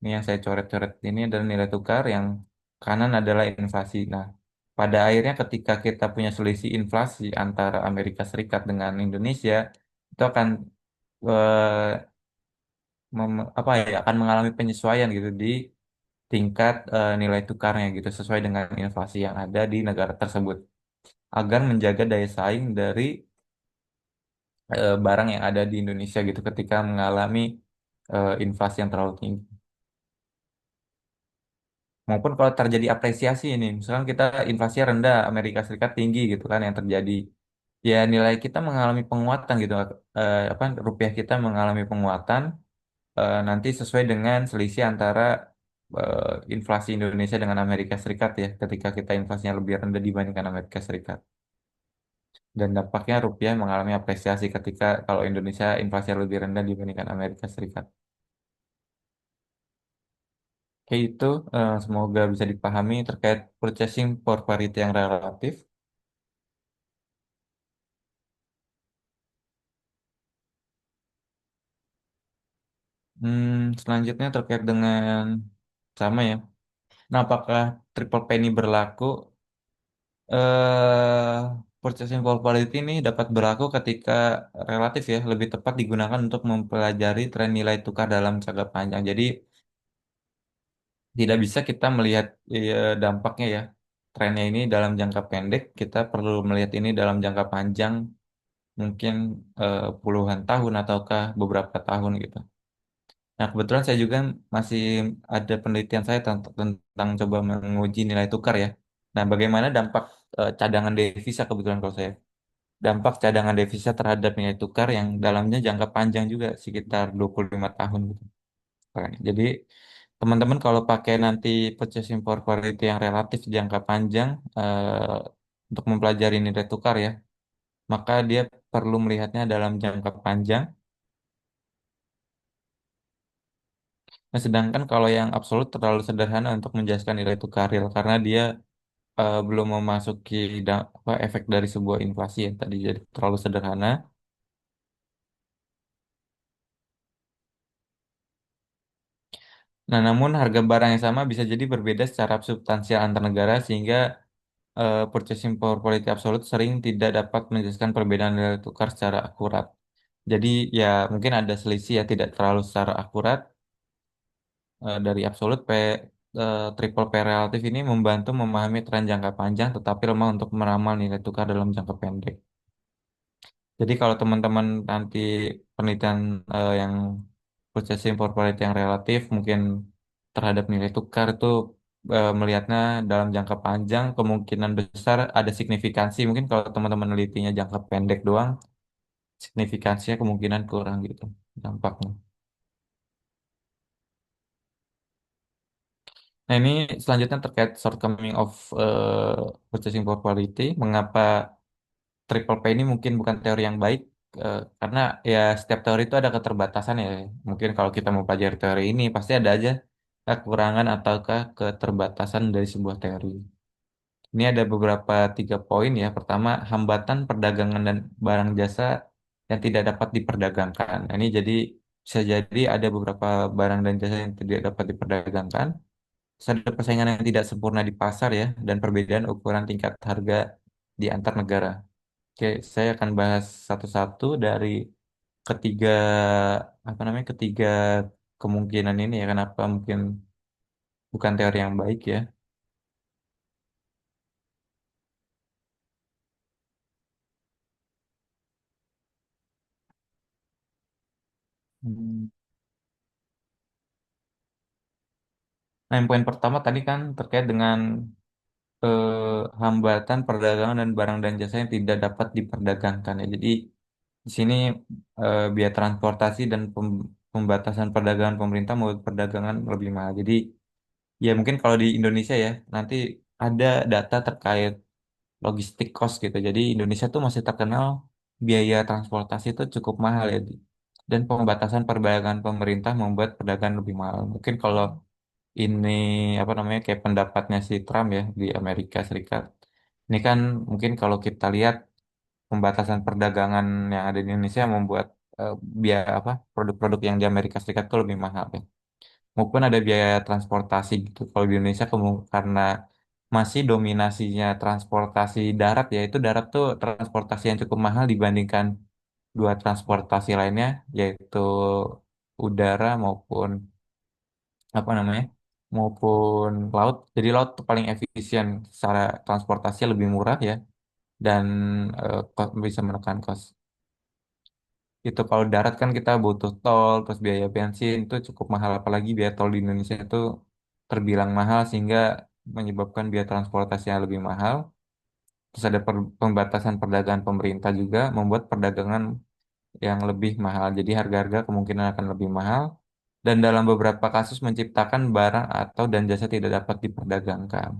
ini yang saya coret-coret ini adalah nilai tukar, yang kanan adalah inflasi. Nah, pada akhirnya ketika kita punya selisih inflasi antara Amerika Serikat dengan Indonesia, itu akan eh, apa ya, akan mengalami penyesuaian gitu di tingkat nilai tukarnya gitu sesuai dengan inflasi yang ada di negara tersebut agar menjaga daya saing dari barang yang ada di Indonesia gitu ketika mengalami inflasi yang terlalu tinggi. Maupun kalau terjadi apresiasi ini, misalkan kita inflasi rendah, Amerika Serikat tinggi gitu kan yang terjadi. Ya nilai kita mengalami penguatan gitu, apa rupiah kita mengalami penguatan nanti sesuai dengan selisih antara inflasi Indonesia dengan Amerika Serikat ya, ketika kita inflasinya lebih rendah dibandingkan Amerika Serikat. Dan dampaknya rupiah mengalami apresiasi ketika kalau Indonesia inflasi lebih rendah dibandingkan Amerika Serikat. Oke, itu semoga bisa dipahami terkait purchasing power parity yang relatif. Selanjutnya terkait dengan sama ya. Nah, apakah triple P ini berlaku? Purchasing power parity ini dapat berlaku ketika relatif ya, lebih tepat digunakan untuk mempelajari tren nilai tukar dalam jangka panjang. Jadi tidak bisa kita melihat dampaknya ya, trennya ini dalam jangka pendek. Kita perlu melihat ini dalam jangka panjang, mungkin puluhan tahun ataukah beberapa tahun gitu. Nah, kebetulan saya juga masih ada penelitian saya tentang coba menguji nilai tukar ya. Nah, bagaimana dampak cadangan devisa kebetulan kalau saya. Dampak cadangan devisa terhadap nilai tukar yang dalamnya jangka panjang juga sekitar 25 tahun gitu. Makanya, jadi teman-teman kalau pakai nanti purchasing power parity yang relatif jangka panjang untuk mempelajari nilai tukar ya, maka dia perlu melihatnya dalam jangka panjang. Nah, sedangkan kalau yang absolut terlalu sederhana untuk menjelaskan nilai tukar real karena dia belum memasuki apa, efek dari sebuah inflasi ya tadi, jadi terlalu sederhana. Nah, namun harga barang yang sama bisa jadi berbeda secara substansial antar negara sehingga purchasing power quality absolut sering tidak dapat menjelaskan perbedaan nilai tukar secara akurat. Jadi ya mungkin ada selisih ya, tidak terlalu secara akurat dari absolut triple P relatif ini membantu memahami tren jangka panjang tetapi lemah untuk meramal nilai tukar dalam jangka pendek. Jadi kalau teman-teman nanti penelitian yang purchasing power quality yang relatif mungkin terhadap nilai tukar itu melihatnya dalam jangka panjang kemungkinan besar ada signifikansi. Mungkin kalau teman-teman nelitinya jangka pendek doang, signifikansinya kemungkinan kurang gitu dampaknya. Nah ini selanjutnya terkait shortcoming of purchasing power quality. Mengapa triple P ini mungkin bukan teori yang baik? Karena ya setiap teori itu ada keterbatasan ya. Mungkin kalau kita mau pelajari teori ini pasti ada aja kekurangan ataukah keterbatasan dari sebuah teori. Ini ada beberapa 3 poin ya. Pertama, hambatan perdagangan dan barang jasa yang tidak dapat diperdagangkan. Nah, ini jadi bisa jadi ada beberapa barang dan jasa yang tidak dapat diperdagangkan. Terus ada persaingan yang tidak sempurna di pasar ya, dan perbedaan ukuran tingkat harga di antar negara. Oke, saya akan bahas satu-satu dari ketiga ketiga kemungkinan ini ya, kenapa mungkin bukan teori yang baik ya. Hmm. Nah, yang poin pertama tadi kan terkait dengan hambatan perdagangan dan barang dan jasa yang tidak dapat diperdagangkan ya. Jadi di sini biaya transportasi dan pembatasan perdagangan pemerintah membuat perdagangan lebih mahal. Jadi ya mungkin kalau di Indonesia ya nanti ada data terkait logistik cost gitu. Jadi Indonesia tuh masih terkenal biaya transportasi itu cukup mahal ya. Dan pembatasan perdagangan pemerintah membuat perdagangan lebih mahal. Mungkin kalau ini kayak pendapatnya si Trump ya di Amerika Serikat. Ini kan mungkin kalau kita lihat pembatasan perdagangan yang ada di Indonesia membuat biaya produk-produk yang di Amerika Serikat itu lebih mahal ya. Maupun ada biaya transportasi gitu. Kalau di Indonesia karena masih dominasinya transportasi darat ya, itu darat tuh transportasi yang cukup mahal dibandingkan dua transportasi lainnya yaitu udara maupun maupun laut. Jadi laut tuh paling efisien secara transportasi lebih murah ya dan bisa menekan kos. Itu kalau darat kan kita butuh tol, terus biaya bensin itu cukup mahal, apalagi biaya tol di Indonesia itu terbilang mahal sehingga menyebabkan biaya transportasi yang lebih mahal. Terus ada pembatasan perdagangan pemerintah juga membuat perdagangan yang lebih mahal. Jadi harga-harga kemungkinan akan lebih mahal dan dalam beberapa kasus menciptakan barang atau dan jasa tidak dapat diperdagangkan.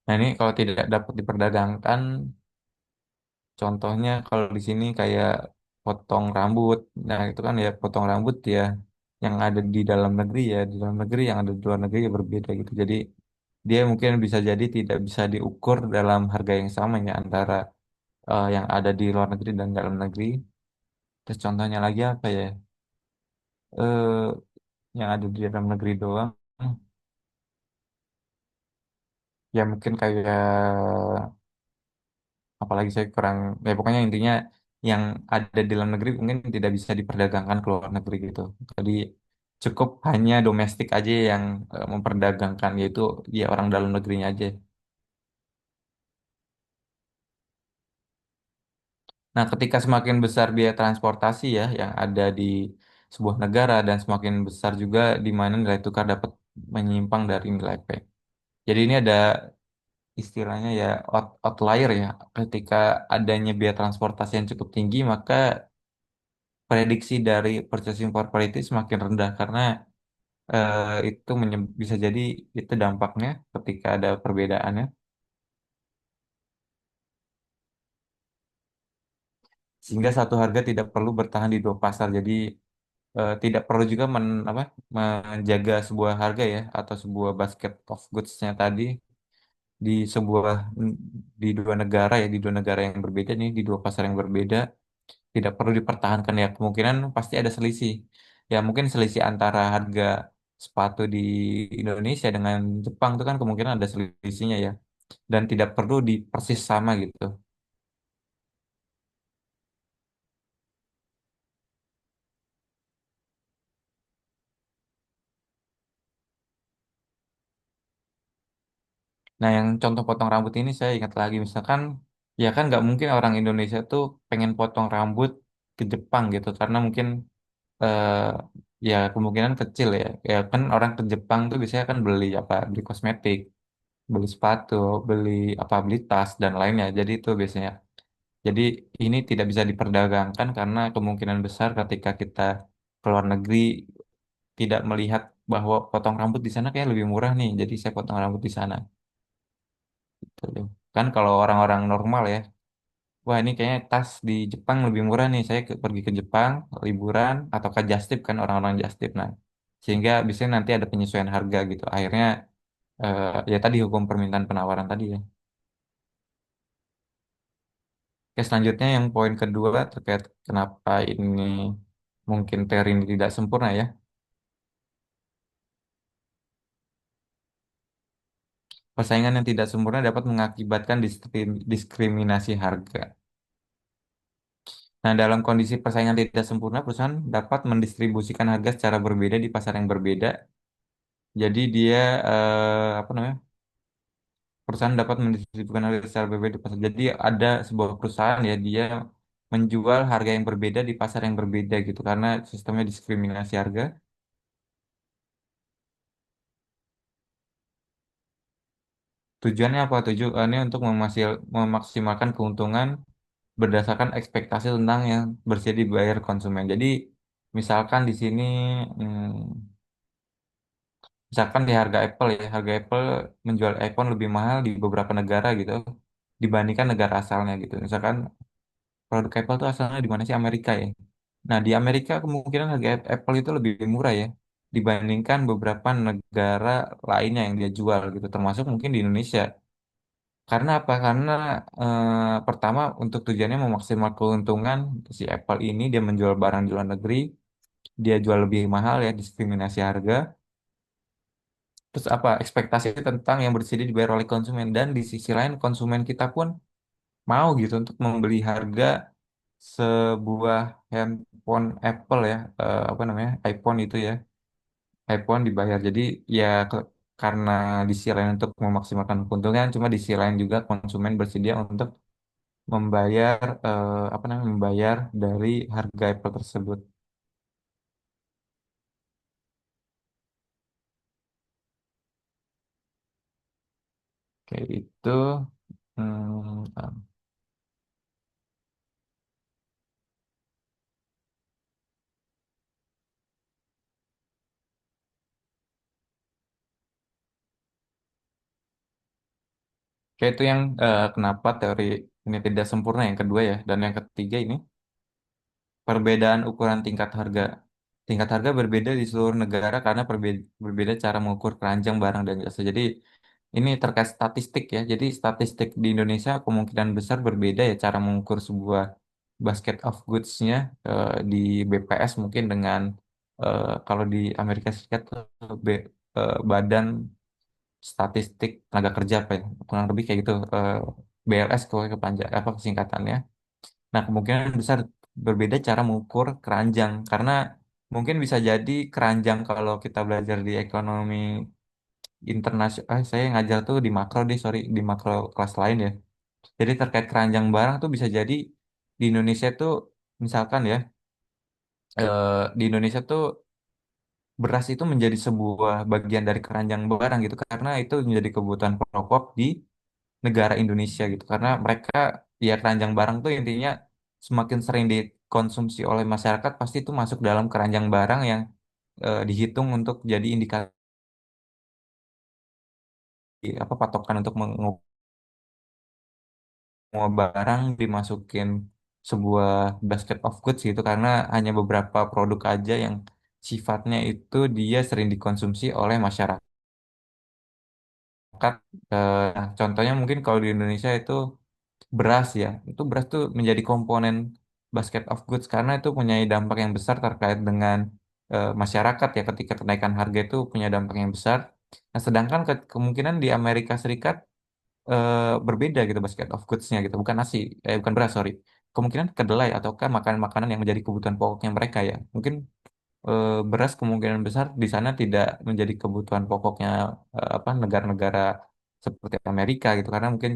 Nah, ini kalau tidak dapat diperdagangkan, contohnya kalau di sini kayak potong rambut. Nah, itu kan ya potong rambut ya yang ada di dalam negeri ya, di dalam negeri yang ada di luar negeri ya berbeda gitu. Jadi dia mungkin bisa jadi tidak bisa diukur dalam harga yang sama ya antara yang ada di luar negeri dan dalam negeri. Terus contohnya lagi apa ya? Eh yang ada di dalam negeri doang. Ya mungkin kayak apalagi saya kurang ya pokoknya intinya yang ada di dalam negeri mungkin tidak bisa diperdagangkan ke luar negeri gitu. Jadi cukup hanya domestik aja yang memperdagangkan yaitu ya orang dalam negerinya aja. Nah, ketika semakin besar biaya transportasi ya yang ada di sebuah negara dan semakin besar juga di mana nilai tukar dapat menyimpang dari nilai P. Jadi ini ada istilahnya ya outlier ya. Ketika adanya biaya transportasi yang cukup tinggi, maka prediksi dari purchasing power parity semakin rendah karena itu bisa jadi itu dampaknya ketika ada perbedaannya sehingga satu harga tidak perlu bertahan di dua pasar. Jadi tidak perlu juga menjaga sebuah harga ya atau sebuah basket of goods-nya tadi di sebuah di dua negara ya di dua negara yang berbeda nih di dua pasar yang berbeda tidak perlu dipertahankan ya kemungkinan pasti ada selisih ya mungkin selisih antara harga sepatu di Indonesia dengan Jepang itu kan kemungkinan ada selisihnya ya dan tidak perlu di persis sama gitu. Nah yang contoh potong rambut ini saya ingat lagi misalkan ya kan nggak mungkin orang Indonesia tuh pengen potong rambut ke Jepang gitu karena mungkin eh, ya kemungkinan kecil ya ya kan orang ke Jepang tuh biasanya kan beli kosmetik beli sepatu, beli tas dan lainnya. Jadi itu biasanya. Jadi ini tidak bisa diperdagangkan karena kemungkinan besar ketika kita ke luar negeri tidak melihat bahwa potong rambut di sana kayak lebih murah nih. Jadi saya potong rambut di sana. Gitu. Kan kalau orang-orang normal ya, wah ini kayaknya tas di Jepang lebih murah nih. Saya pergi ke Jepang liburan atau ke just tip kan orang-orang just tip. Nah, sehingga biasanya nanti ada penyesuaian harga gitu. Akhirnya ya tadi hukum permintaan penawaran tadi ya. Oke, selanjutnya yang poin kedua terkait kenapa ini mungkin teori ini tidak sempurna ya. Persaingan yang tidak sempurna dapat mengakibatkan diskriminasi harga. Nah, dalam kondisi persaingan tidak sempurna, perusahaan dapat mendistribusikan harga secara berbeda di pasar yang berbeda. Jadi dia apa namanya? Perusahaan dapat mendistribusikan harga secara berbeda di pasar. Jadi ada sebuah perusahaan ya dia menjual harga yang berbeda di pasar yang berbeda gitu karena sistemnya diskriminasi harga. Tujuannya apa? Tujuannya untuk memaksimalkan keuntungan berdasarkan ekspektasi tentang yang bersedia dibayar konsumen. Jadi misalkan di sini hmm, misalkan di harga Apple ya, harga Apple menjual iPhone lebih mahal di beberapa negara gitu dibandingkan negara asalnya gitu. Misalkan produk Apple itu asalnya di mana sih? Amerika ya. Nah, di Amerika kemungkinan harga Apple itu lebih murah ya dibandingkan beberapa negara lainnya yang dia jual gitu, termasuk mungkin di Indonesia. Karena apa? Karena pertama untuk tujuannya memaksimal keuntungan si Apple ini dia menjual barang di luar negeri, dia jual lebih mahal ya, diskriminasi harga. Terus apa? Ekspektasi tentang yang bersedia dibayar oleh konsumen dan di sisi lain konsumen kita pun mau gitu untuk membeli harga sebuah handphone Apple ya, apa namanya? iPhone itu ya. iPhone dibayar. Jadi ya karena di sisi lain untuk memaksimalkan keuntungan, cuma di sisi lain juga konsumen bersedia untuk membayar apa namanya membayar dari harga Apple tersebut. Kayak itu kayak itu yang kenapa teori ini tidak sempurna yang kedua ya. Dan yang ketiga ini perbedaan ukuran tingkat harga. Tingkat harga berbeda di seluruh negara karena berbeda cara mengukur keranjang barang dan jasa. Jadi ini terkait statistik ya. Jadi statistik di Indonesia kemungkinan besar berbeda ya cara mengukur sebuah basket of goods-nya di BPS mungkin dengan kalau di Amerika Serikat Badan Statistik Tenaga Kerja apa ya kurang lebih kayak gitu BLS kalau kepanjang apa singkatannya. Nah kemungkinan besar berbeda cara mengukur keranjang karena mungkin bisa jadi keranjang kalau kita belajar di ekonomi internasional, saya ngajar tuh di makro deh, sorry, di makro kelas lain ya. Jadi terkait keranjang barang tuh bisa jadi di Indonesia tuh misalkan ya, di Indonesia tuh beras itu menjadi sebuah bagian dari keranjang barang gitu karena itu menjadi kebutuhan pokok di negara Indonesia gitu. Karena mereka ya keranjang barang tuh intinya semakin sering dikonsumsi oleh masyarakat pasti itu masuk dalam keranjang barang yang dihitung untuk jadi indikasi apa patokan untuk semua barang dimasukin sebuah basket of goods gitu karena hanya beberapa produk aja yang sifatnya itu dia sering dikonsumsi oleh masyarakat. Contohnya mungkin kalau di Indonesia itu beras ya, itu beras tuh menjadi komponen basket of goods karena itu punya dampak yang besar terkait dengan masyarakat ya ketika kenaikan harga itu punya dampak yang besar. Nah, sedangkan kemungkinan di Amerika Serikat berbeda gitu basket of goods-nya gitu bukan nasi bukan beras sorry kemungkinan kedelai ataukah makanan-makanan yang menjadi kebutuhan pokoknya mereka ya mungkin beras kemungkinan besar di sana tidak menjadi kebutuhan pokoknya apa negara-negara seperti Amerika gitu karena mungkin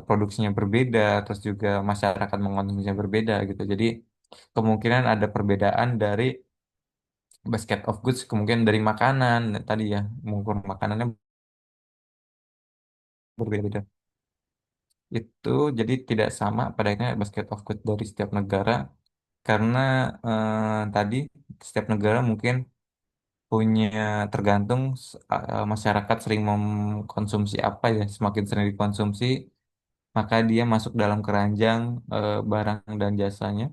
produksinya berbeda terus juga masyarakat mengonsumsinya berbeda gitu jadi kemungkinan ada perbedaan dari basket of goods kemungkinan dari makanan tadi ya mengukur makanannya berbeda-beda. Itu jadi tidak sama pada akhirnya basket of good dari setiap negara karena tadi setiap negara mungkin punya tergantung masyarakat sering mengkonsumsi apa ya semakin sering dikonsumsi maka dia masuk dalam keranjang barang dan jasanya.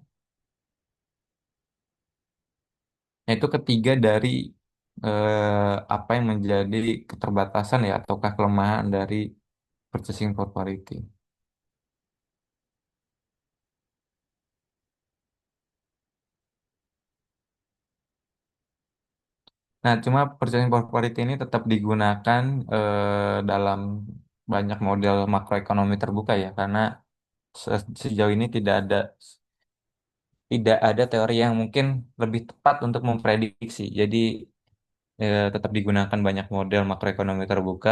Nah, itu ketiga dari apa yang menjadi keterbatasan ya ataukah kelemahan dari purchasing power parity. Nah, cuma purchasing power parity ini tetap digunakan dalam banyak model makroekonomi terbuka ya, karena sejauh ini tidak ada teori yang mungkin lebih tepat untuk memprediksi. Jadi tetap digunakan banyak model makroekonomi terbuka.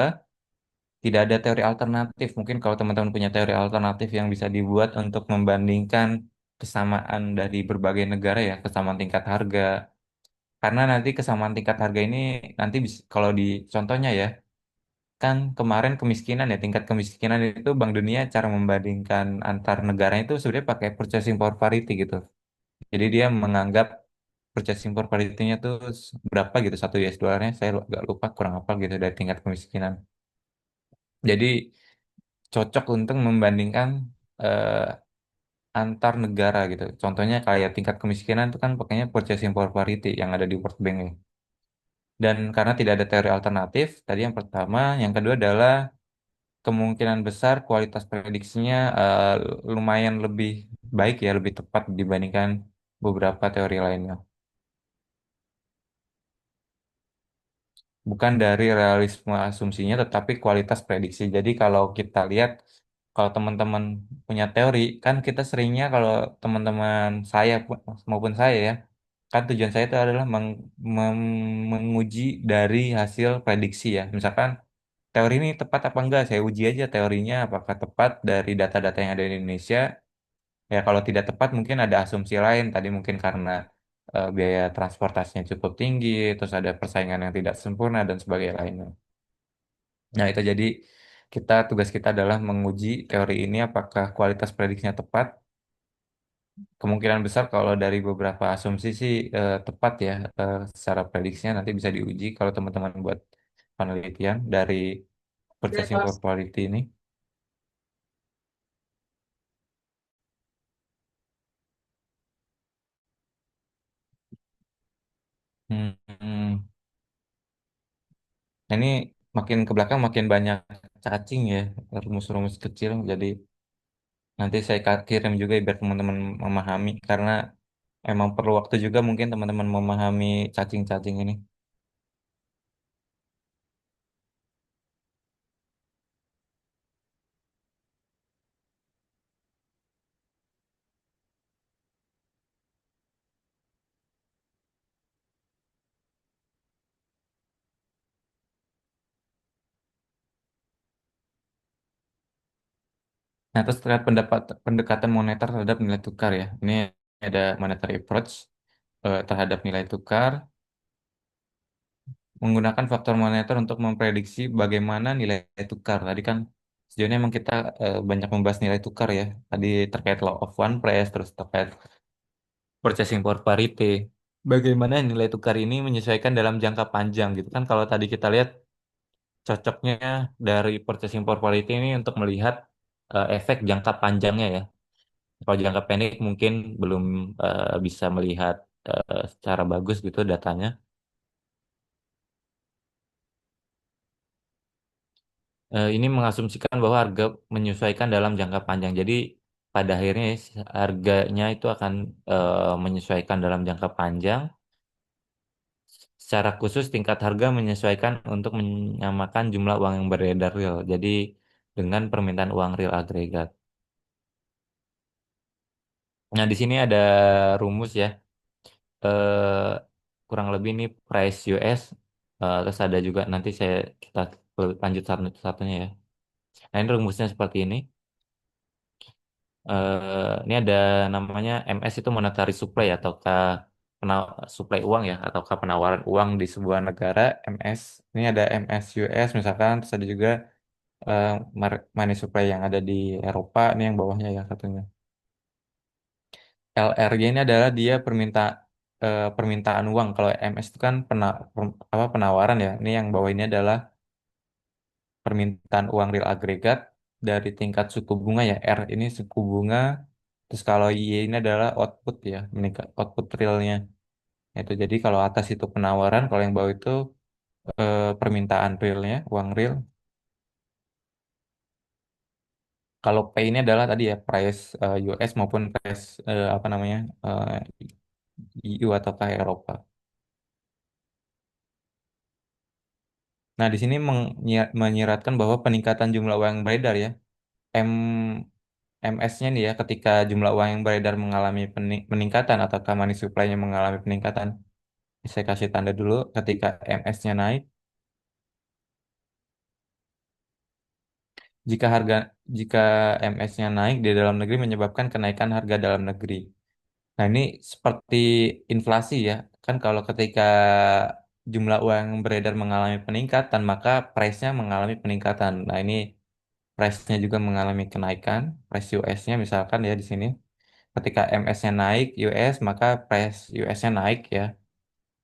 Tidak ada teori alternatif. Mungkin kalau teman-teman punya teori alternatif yang bisa dibuat untuk membandingkan kesamaan dari berbagai negara ya, kesamaan tingkat harga. Karena nanti kesamaan tingkat harga ini nanti kalau di contohnya ya, kan kemarin kemiskinan ya, tingkat kemiskinan itu Bank Dunia cara membandingkan antar negara itu sebenarnya pakai purchasing power parity gitu. Jadi dia menganggap purchasing power parity-nya tuh berapa gitu satu US dollarnya, saya agak lupa kurang apa gitu dari tingkat kemiskinan. Jadi cocok untuk membandingkan eh, antar negara gitu. Contohnya kayak tingkat kemiskinan itu kan pakainya purchasing power parity yang ada di World Bank ya. Dan karena tidak ada teori alternatif, tadi yang pertama, yang kedua adalah kemungkinan besar kualitas prediksinya lumayan lebih baik ya, lebih tepat dibandingkan beberapa teori lainnya. Bukan dari realisme asumsinya, tetapi kualitas prediksi. Jadi kalau kita lihat, kalau teman-teman punya teori, kan kita seringnya kalau teman-teman saya maupun saya ya, kan tujuan saya itu adalah menguji dari hasil prediksi ya. Misalkan teori ini tepat apa enggak, saya uji aja teorinya apakah tepat dari data-data yang ada di Indonesia. Ya kalau tidak tepat mungkin ada asumsi lain, tadi mungkin karena biaya transportasinya cukup tinggi, terus ada persaingan yang tidak sempurna dan sebagainya lainnya. Nah itu jadi tugas kita adalah menguji teori ini apakah kualitas prediksinya tepat. Kemungkinan besar kalau dari beberapa asumsi sih tepat ya, secara prediksinya nanti bisa diuji kalau teman-teman buat penelitian dari purchasing power quality ini. Hmm, nah, ini makin ke belakang makin banyak cacing ya, rumus-rumus kecil. Jadi nanti saya kirim juga biar teman-teman memahami karena emang perlu waktu juga mungkin teman-teman memahami cacing-cacing ini. Nah, terus terkait pendekatan moneter terhadap nilai tukar ya. Ini ada monetary approach terhadap nilai tukar, menggunakan faktor moneter untuk memprediksi bagaimana nilai tukar. Tadi kan sejauh ini emang kita banyak membahas nilai tukar ya. Tadi terkait law of one price, terus terkait purchasing power parity. Bagaimana nilai tukar ini menyesuaikan dalam jangka panjang gitu kan. Kalau tadi kita lihat cocoknya dari purchasing power parity ini untuk melihat efek jangka panjangnya ya. Kalau jangka pendek mungkin belum bisa melihat secara bagus gitu datanya. Ini mengasumsikan bahwa harga menyesuaikan dalam jangka panjang. Jadi pada akhirnya harganya itu akan menyesuaikan dalam jangka panjang. Secara khusus tingkat harga menyesuaikan untuk menyamakan jumlah uang yang beredar real. Jadi dengan permintaan uang real agregat. Nah di sini ada rumus ya. eh, Kurang lebih ini price US. Terus ada juga nanti kita lanjut satu-satunya ya. Nah ini rumusnya seperti ini. Ini ada namanya MS itu monetary supply ataukah supply uang ya ataukah penawaran uang di sebuah negara MS. Ini ada MS US misalkan, terus ada juga eh, money supply yang ada di Eropa. Ini yang bawahnya ya satunya. LRG ini adalah dia permintaan uang. Kalau MS itu kan apa penawaran ya. Ini yang bawah ini adalah permintaan uang real agregat dari tingkat suku bunga ya. R ini suku bunga. Terus kalau Y ini adalah output ya, meningkat output realnya. Itu jadi kalau atas itu penawaran, kalau yang bawah itu permintaan realnya, uang real. Kalau P ini adalah tadi ya price US maupun price apa namanya EU ataukah Eropa. Nah, di sini menyiratkan bahwa peningkatan jumlah uang yang beredar ya, M MS-nya nih ya, ketika jumlah uang yang beredar mengalami peningkatan atau money supply-nya mengalami peningkatan. Saya kasih tanda dulu ketika MS-nya naik. Jika harga jika MS-nya naik di dalam negeri menyebabkan kenaikan harga dalam negeri. Nah, ini seperti inflasi ya. Kan kalau ketika jumlah uang yang beredar mengalami peningkatan, maka price-nya mengalami peningkatan. Nah, ini price-nya juga mengalami kenaikan, price US-nya misalkan ya di sini. Ketika MS-nya naik US, maka price US-nya naik ya.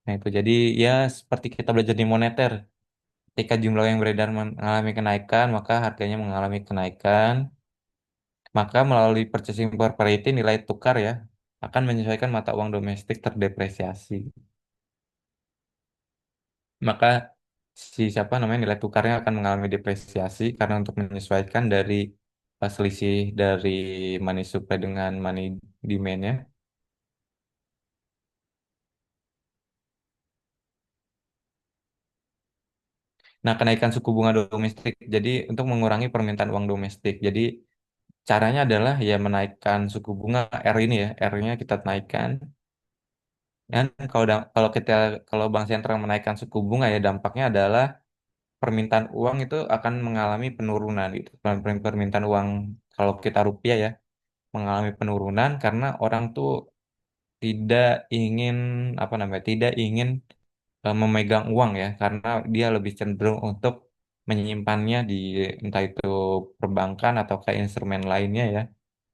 Nah, itu jadi ya seperti kita belajar di moneter. Ketika jumlah yang beredar mengalami kenaikan, maka harganya mengalami kenaikan. Maka melalui purchasing power parity nilai tukar ya akan menyesuaikan mata uang domestik terdepresiasi. Maka si siapa namanya nilai tukarnya akan mengalami depresiasi karena untuk menyesuaikan dari selisih dari money supply dengan money demand-nya. Nah, kenaikan suku bunga domestik jadi untuk mengurangi permintaan uang domestik. Jadi caranya adalah ya menaikkan suku bunga R ini ya, R-nya kita naikkan. Dan kalau bank sentral menaikkan suku bunga ya dampaknya adalah permintaan uang itu akan mengalami penurunan gitu. Permintaan uang kalau kita rupiah ya mengalami penurunan karena orang tuh tidak ingin apa namanya tidak ingin memegang uang ya karena dia lebih cenderung untuk menyimpannya di entah itu perbankan atau kayak instrumen lainnya ya.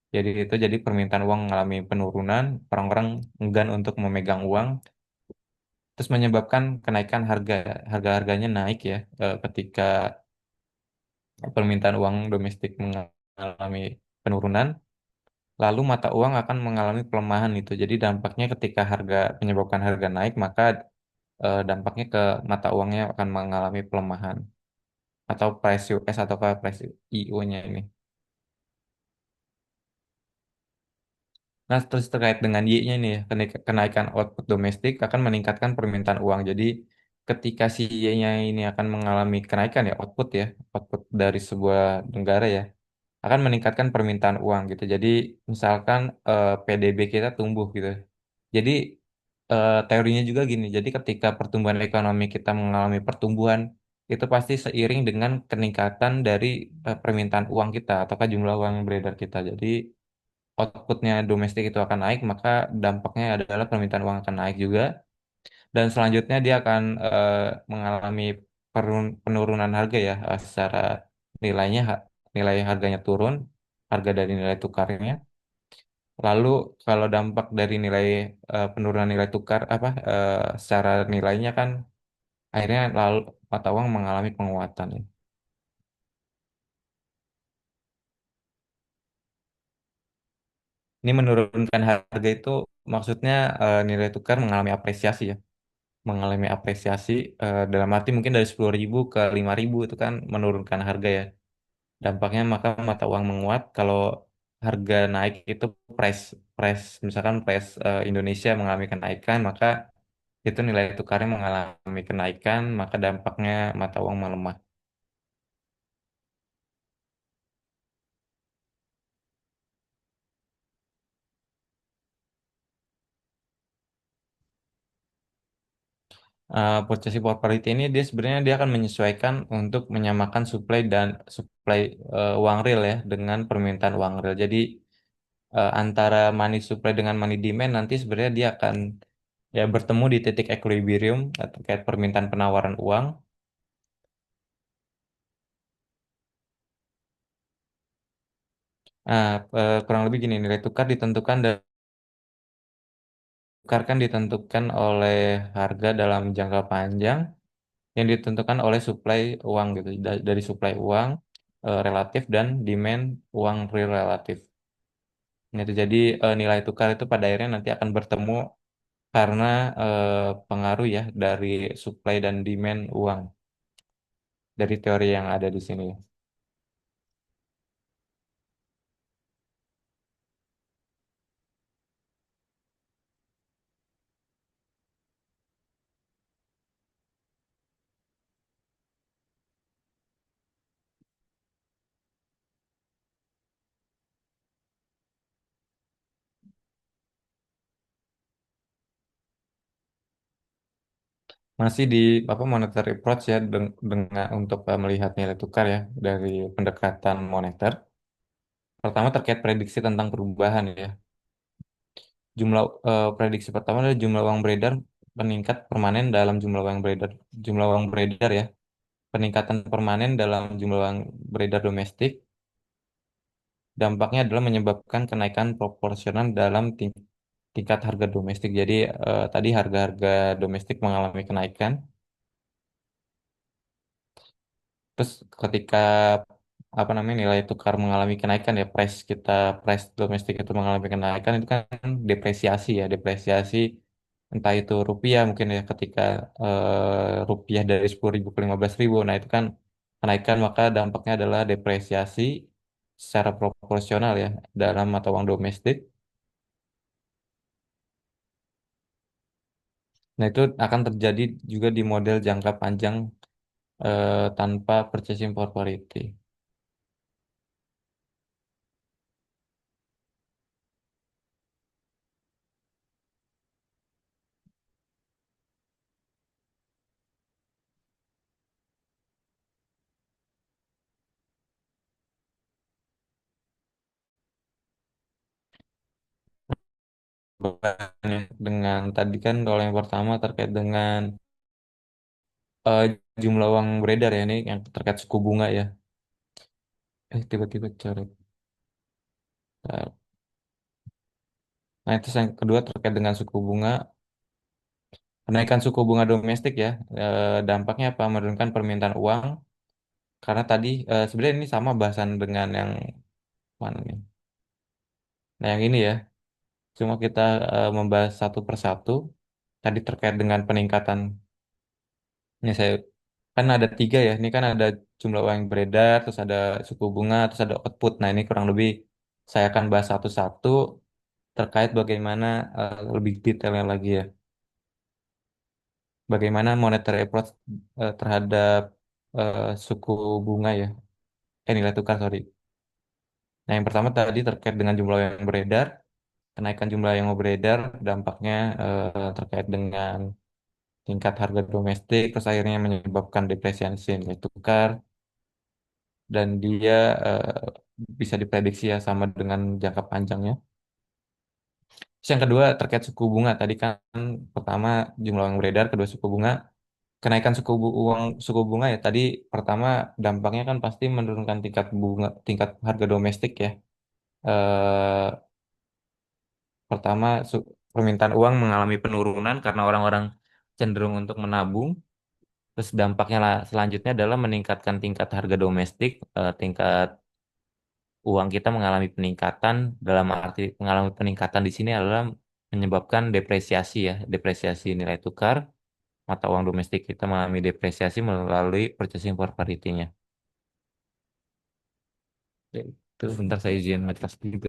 Jadi permintaan uang mengalami penurunan, orang-orang enggan untuk memegang uang, terus menyebabkan kenaikan harga-harganya naik ya ketika permintaan uang domestik mengalami penurunan, lalu mata uang akan mengalami pelemahan itu. Jadi dampaknya ketika menyebabkan harga naik, maka dampaknya ke mata uangnya akan mengalami pelemahan atau price US atau ke price IO-nya ini. Nah, terus terkait dengan Y-nya ini ya, kenaikan output domestik akan meningkatkan permintaan uang. Jadi ketika si Y-nya ini akan mengalami kenaikan ya output dari sebuah negara ya, akan meningkatkan permintaan uang gitu. Jadi misalkan PDB kita tumbuh gitu. Jadi teorinya juga gini. Jadi ketika pertumbuhan ekonomi kita mengalami pertumbuhan, itu pasti seiring dengan peningkatan dari permintaan uang kita ataukah jumlah uang yang beredar kita. Jadi outputnya domestik itu akan naik, maka dampaknya adalah permintaan uang akan naik juga. Dan selanjutnya dia akan mengalami penurunan harga ya, secara nilainya nilai harganya turun, harga dari nilai tukarnya. Lalu kalau dampak dari penurunan nilai tukar secara nilainya kan akhirnya lalu mata uang mengalami penguatan ya. Ini menurunkan harga itu maksudnya nilai tukar mengalami apresiasi ya. Mengalami apresiasi dalam arti mungkin dari 10.000 ke 5.000 itu kan menurunkan harga ya. Dampaknya maka mata uang menguat kalau harga naik itu price price misalkan price Indonesia mengalami kenaikan maka itu nilai tukarnya mengalami kenaikan maka dampaknya mata uang melemah. Purchasing power parity ini dia sebenarnya dia akan menyesuaikan untuk menyamakan supply uang real ya dengan permintaan uang real. Jadi antara money supply dengan money demand nanti sebenarnya dia akan ya bertemu di titik equilibrium terkait permintaan penawaran uang. Kurang lebih gini nilai tukar ditentukan oleh harga dalam jangka panjang yang ditentukan oleh supply uang gitu dari supply uang relatif dan demand uang real relatif. Nah, itu jadi nilai tukar itu pada akhirnya nanti akan bertemu karena pengaruh ya dari supply dan demand uang dari teori yang ada di sini. Masih di apa monetary approach ya dengan untuk melihat nilai tukar ya dari pendekatan moneter. Pertama terkait prediksi tentang perubahan ya. Prediksi pertama adalah jumlah uang beredar meningkat permanen dalam jumlah uang beredar ya. Peningkatan permanen dalam jumlah uang beredar domestik dampaknya adalah menyebabkan kenaikan proporsional dalam tingkat harga domestik. Jadi tadi harga-harga domestik mengalami kenaikan. Terus ketika apa namanya nilai tukar mengalami kenaikan ya price domestik itu mengalami kenaikan itu kan depresiasi ya depresiasi entah itu rupiah mungkin ya ketika rupiah dari 10.000 ke 15.000 nah itu kan kenaikan maka dampaknya adalah depresiasi secara proporsional ya dalam mata uang domestik. Nah itu akan terjadi juga di model jangka panjang tanpa purchasing power parity. Dengan tadi kan kalau yang pertama terkait dengan eh, jumlah uang beredar ya ini yang terkait suku bunga ya. Tiba-tiba coret. Nah itu yang kedua terkait dengan suku bunga. Kenaikan suku bunga domestik ya dampaknya apa? Menurunkan permintaan uang karena tadi sebenarnya ini sama bahasan dengan yang mana nih? Nah yang ini ya. Cuma kita membahas satu persatu. Tadi terkait dengan peningkatan. Ini saya kan ada tiga ya. Ini kan ada jumlah uang yang beredar, terus ada suku bunga, terus ada output. Nah ini kurang lebih saya akan bahas satu-satu terkait bagaimana lebih detailnya lagi ya. Bagaimana monetary approach terhadap suku bunga ya. Nilai tukar sorry. Nah yang pertama tadi terkait dengan jumlah yang beredar. Kenaikan jumlah yang beredar dampaknya terkait dengan tingkat harga domestik, terus akhirnya menyebabkan depresiasi nilai tukar, dan dia bisa diprediksi ya sama dengan jangka panjangnya. Terus yang kedua terkait suku bunga tadi kan pertama jumlah uang beredar, kedua suku bunga. Kenaikan suku bunga ya tadi pertama dampaknya kan pasti menurunkan tingkat harga domestik ya. Eh, Pertama permintaan uang mengalami penurunan karena orang-orang cenderung untuk menabung. Terus dampaknya lah selanjutnya adalah meningkatkan tingkat harga domestik, tingkat uang kita mengalami peningkatan dalam arti mengalami peningkatan di sini adalah menyebabkan depresiasi ya, depresiasi nilai tukar mata uang domestik kita mengalami depresiasi melalui purchasing power parity-nya. Ya, itu bentar saya izin ngecas juga.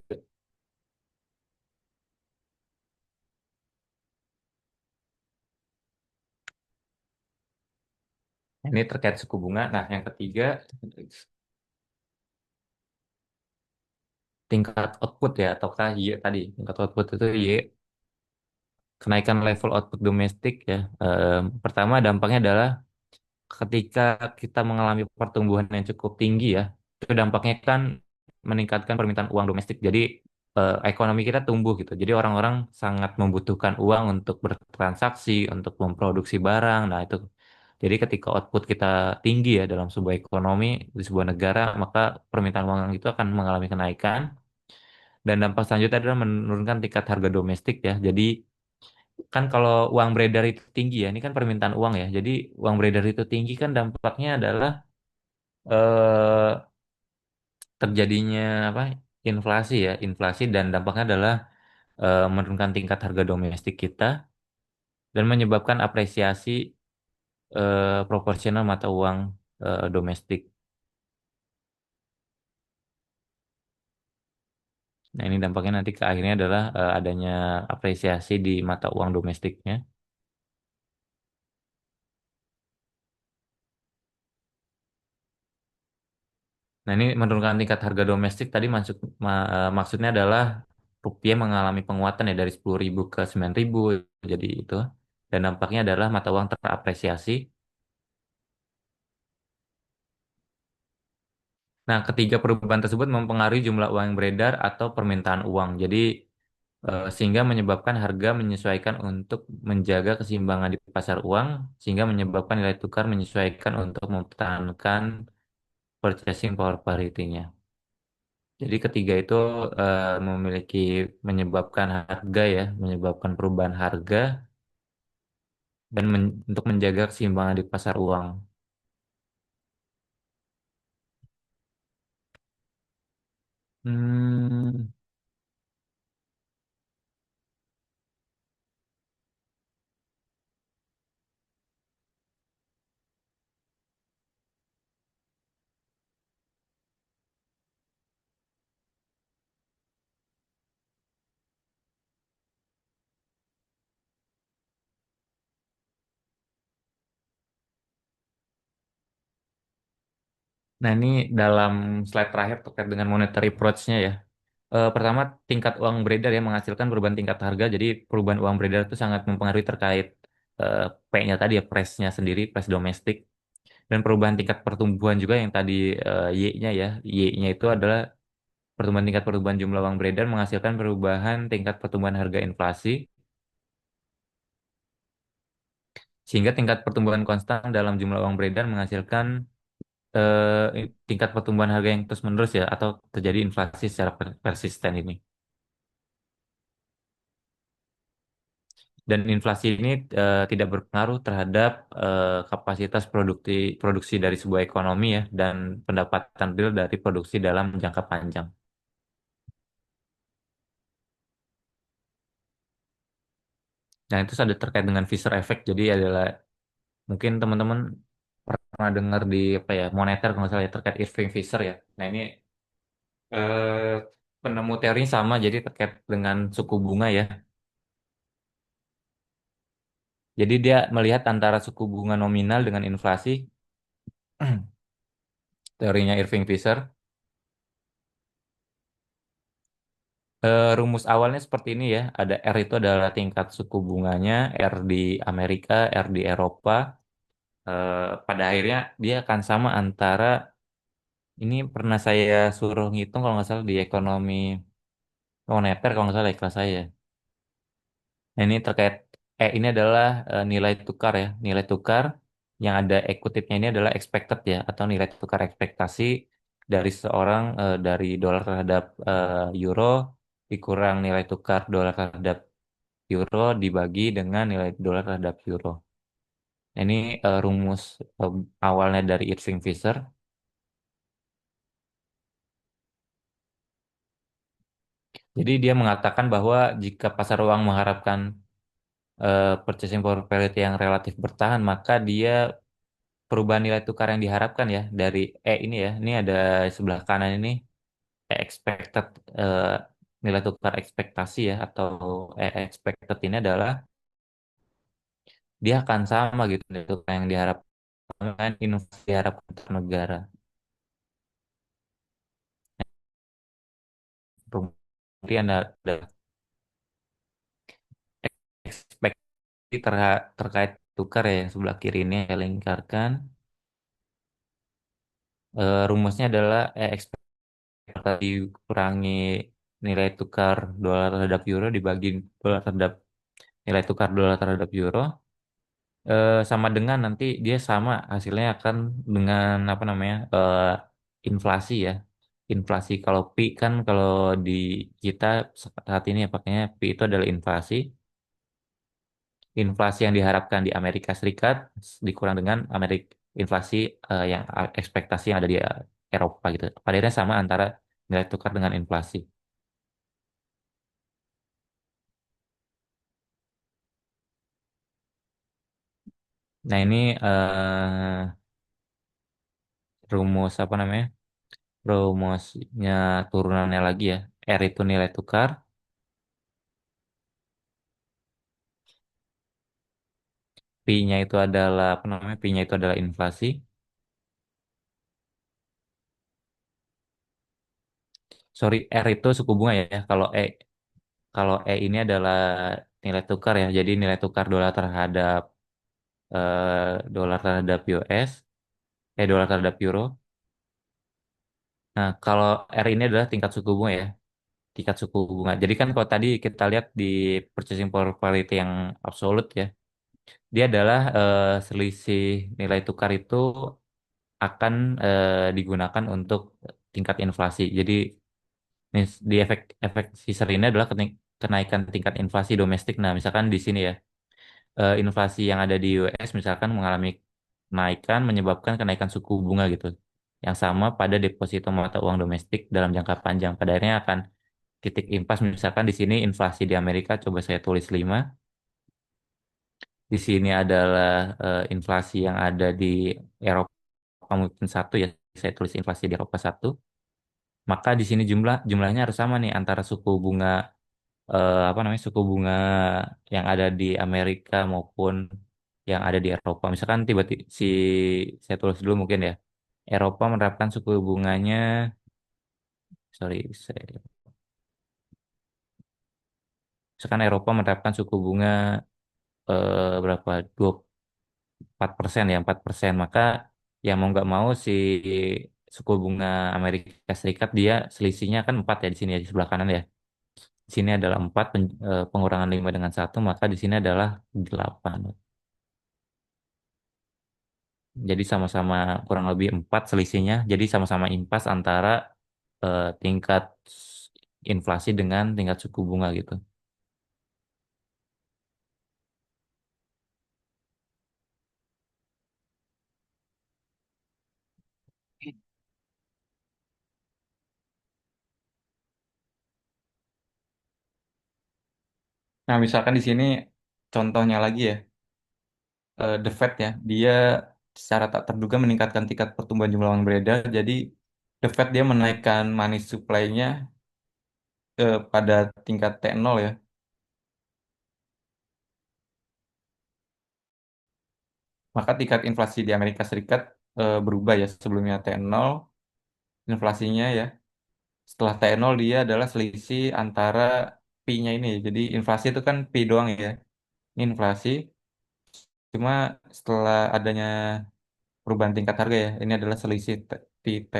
Ini terkait suku bunga. Nah, yang ketiga tingkat output ya ataukah Y tadi tingkat output itu Y kenaikan level output domestik ya. Pertama dampaknya adalah ketika kita mengalami pertumbuhan yang cukup tinggi ya, itu dampaknya kan meningkatkan permintaan uang domestik. Jadi ekonomi kita tumbuh gitu. Jadi orang-orang sangat membutuhkan uang untuk bertransaksi, untuk memproduksi barang. Nah, itu jadi ketika output kita tinggi ya dalam sebuah ekonomi di sebuah negara, maka permintaan uang itu akan mengalami kenaikan. Dan dampak selanjutnya adalah menurunkan tingkat harga domestik ya. Jadi kan kalau uang beredar itu tinggi ya, ini kan permintaan uang ya. Jadi uang beredar itu tinggi kan dampaknya adalah eh, terjadinya apa? Inflasi ya, inflasi dan dampaknya adalah menurunkan tingkat harga domestik kita dan menyebabkan apresiasi proporsional mata uang domestik. Nah, ini dampaknya nanti ke akhirnya adalah adanya apresiasi di mata uang domestiknya. Nah, ini menurunkan tingkat harga domestik tadi maksudnya adalah rupiah mengalami penguatan ya dari 10.000 ke 9.000 jadi itu. dan dampaknya adalah mata uang terapresiasi. Nah, ketiga perubahan tersebut mempengaruhi jumlah uang yang beredar atau permintaan uang. Jadi, sehingga menyebabkan harga menyesuaikan untuk menjaga keseimbangan di pasar uang, sehingga menyebabkan nilai tukar menyesuaikan untuk mempertahankan purchasing power parity-nya. Jadi ketiga itu memiliki menyebabkan harga ya, menyebabkan perubahan harga dan untuk menjaga keseimbangan di pasar uang. Hmm, nah ini dalam slide terakhir terkait dengan monetary approach-nya ya. Pertama, tingkat uang beredar yang menghasilkan perubahan tingkat harga. Jadi perubahan uang beredar itu sangat mempengaruhi terkait P-nya tadi ya, price-nya sendiri, price domestik. Dan perubahan tingkat pertumbuhan juga yang tadi Y-nya ya. Y-nya itu adalah pertumbuhan tingkat perubahan jumlah uang beredar menghasilkan perubahan tingkat pertumbuhan harga inflasi. Sehingga tingkat pertumbuhan konstan dalam jumlah uang beredar menghasilkan tingkat pertumbuhan harga yang terus-menerus ya, atau terjadi inflasi secara persisten ini. Dan inflasi ini tidak berpengaruh terhadap kapasitas produksi dari sebuah ekonomi ya, dan pendapatan real dari produksi dalam jangka panjang. Nah, itu ada terkait dengan Fisher effect. Jadi adalah mungkin teman-teman pernah dengar di apa ya, moneter kalau nggak salah ya, terkait Irving Fisher ya. Nah, ini eh, penemu teorinya sama, jadi terkait dengan suku bunga ya. Jadi dia melihat antara suku bunga nominal dengan inflasi, teorinya Irving Fisher. Rumus awalnya seperti ini ya, ada R itu adalah tingkat suku bunganya, R di Amerika, R di Eropa. Pada akhirnya dia akan sama antara, ini pernah saya suruh ngitung kalau nggak salah di ekonomi moneter kalau nggak salah ya, kelas saya. Nah, ini terkait ini adalah nilai tukar ya. Nilai tukar yang ada ekutipnya ini adalah expected ya, atau nilai tukar ekspektasi dari seorang dari dolar terhadap euro dikurang nilai tukar dolar terhadap euro dibagi dengan nilai dolar terhadap euro. Nah, ini rumus awalnya dari Irving Fisher. Jadi dia mengatakan bahwa jika pasar uang mengharapkan purchasing power parity yang relatif bertahan, maka dia perubahan nilai tukar yang diharapkan ya dari ini ya, ini ada sebelah kanan ini expected, eh, nilai tukar ekspektasi ya, atau expected ini adalah dia akan sama gitu nilai tukar yang diharapkan dengan inflasi diharapkan untuk negara. Kemudian ada ekspektasi terkait tukar ya, yang sebelah kiri ini saya lingkarkan. Rumusnya adalah ekspektasi dikurangi nilai tukar dolar terhadap euro dibagi dolar terhadap nilai tukar dolar terhadap euro, sama dengan nanti dia sama hasilnya akan dengan apa namanya, inflasi ya. Inflasi kalau Pi kan kalau di kita saat ini ya pakainya Pi itu adalah inflasi. Inflasi yang diharapkan di Amerika Serikat dikurang dengan inflasi yang ekspektasi yang ada di Eropa gitu. Pada akhirnya sama antara nilai tukar dengan inflasi. Nah, ini rumus apa namanya? Rumusnya turunannya lagi ya. R itu nilai tukar, P-nya itu adalah apa namanya? P-nya itu adalah inflasi. Sorry, R itu suku bunga ya. Kalau E ini adalah nilai tukar ya. Jadi nilai tukar dolar terhadap US, dolar terhadap euro. Nah, kalau R ini adalah tingkat suku bunga ya, tingkat suku bunga. Jadi kan kalau tadi kita lihat di purchasing power parity yang absolut ya, dia adalah selisih nilai tukar itu akan digunakan untuk tingkat inflasi. Jadi di efek Fisher ini adalah kenaikan tingkat inflasi domestik. Nah, misalkan di sini ya, inflasi yang ada di US misalkan mengalami kenaikan menyebabkan kenaikan suku bunga gitu. Yang sama pada deposito mata uang domestik dalam jangka panjang. Pada akhirnya akan titik impas misalkan di sini inflasi di Amerika coba saya tulis 5. Di sini adalah inflasi yang ada di Eropa mungkin 1 ya. Saya tulis inflasi di Eropa 1. Maka di sini jumlahnya harus sama nih antara suku bunga apa namanya suku bunga yang ada di Amerika maupun yang ada di Eropa. Misalkan tiba-tiba saya tulis dulu mungkin ya. Eropa menerapkan suku bunganya, sorry, misalkan Eropa menerapkan suku bunga berapa? 4% ya, 4%. Maka yang mau nggak mau si suku bunga Amerika Serikat dia selisihnya kan 4 ya di sini ya di sebelah kanan ya. Di sini adalah 4 pengurangan 5 dengan 1 maka di sini adalah 8. Jadi sama-sama kurang lebih 4 selisihnya. Jadi sama-sama impas antara tingkat inflasi dengan tingkat suku bunga gitu. Nah, misalkan di sini contohnya lagi ya, The Fed ya, dia secara tak terduga meningkatkan tingkat pertumbuhan jumlah uang beredar. Jadi The Fed dia menaikkan money supply-nya pada tingkat T0 ya. Maka tingkat inflasi di Amerika Serikat berubah ya, sebelumnya T0 inflasinya ya. Setelah T0 dia adalah selisih antara P-nya ini. Jadi inflasi itu kan P doang ya. Ini inflasi. Cuma setelah adanya perubahan tingkat harga ya, ini adalah selisih P T.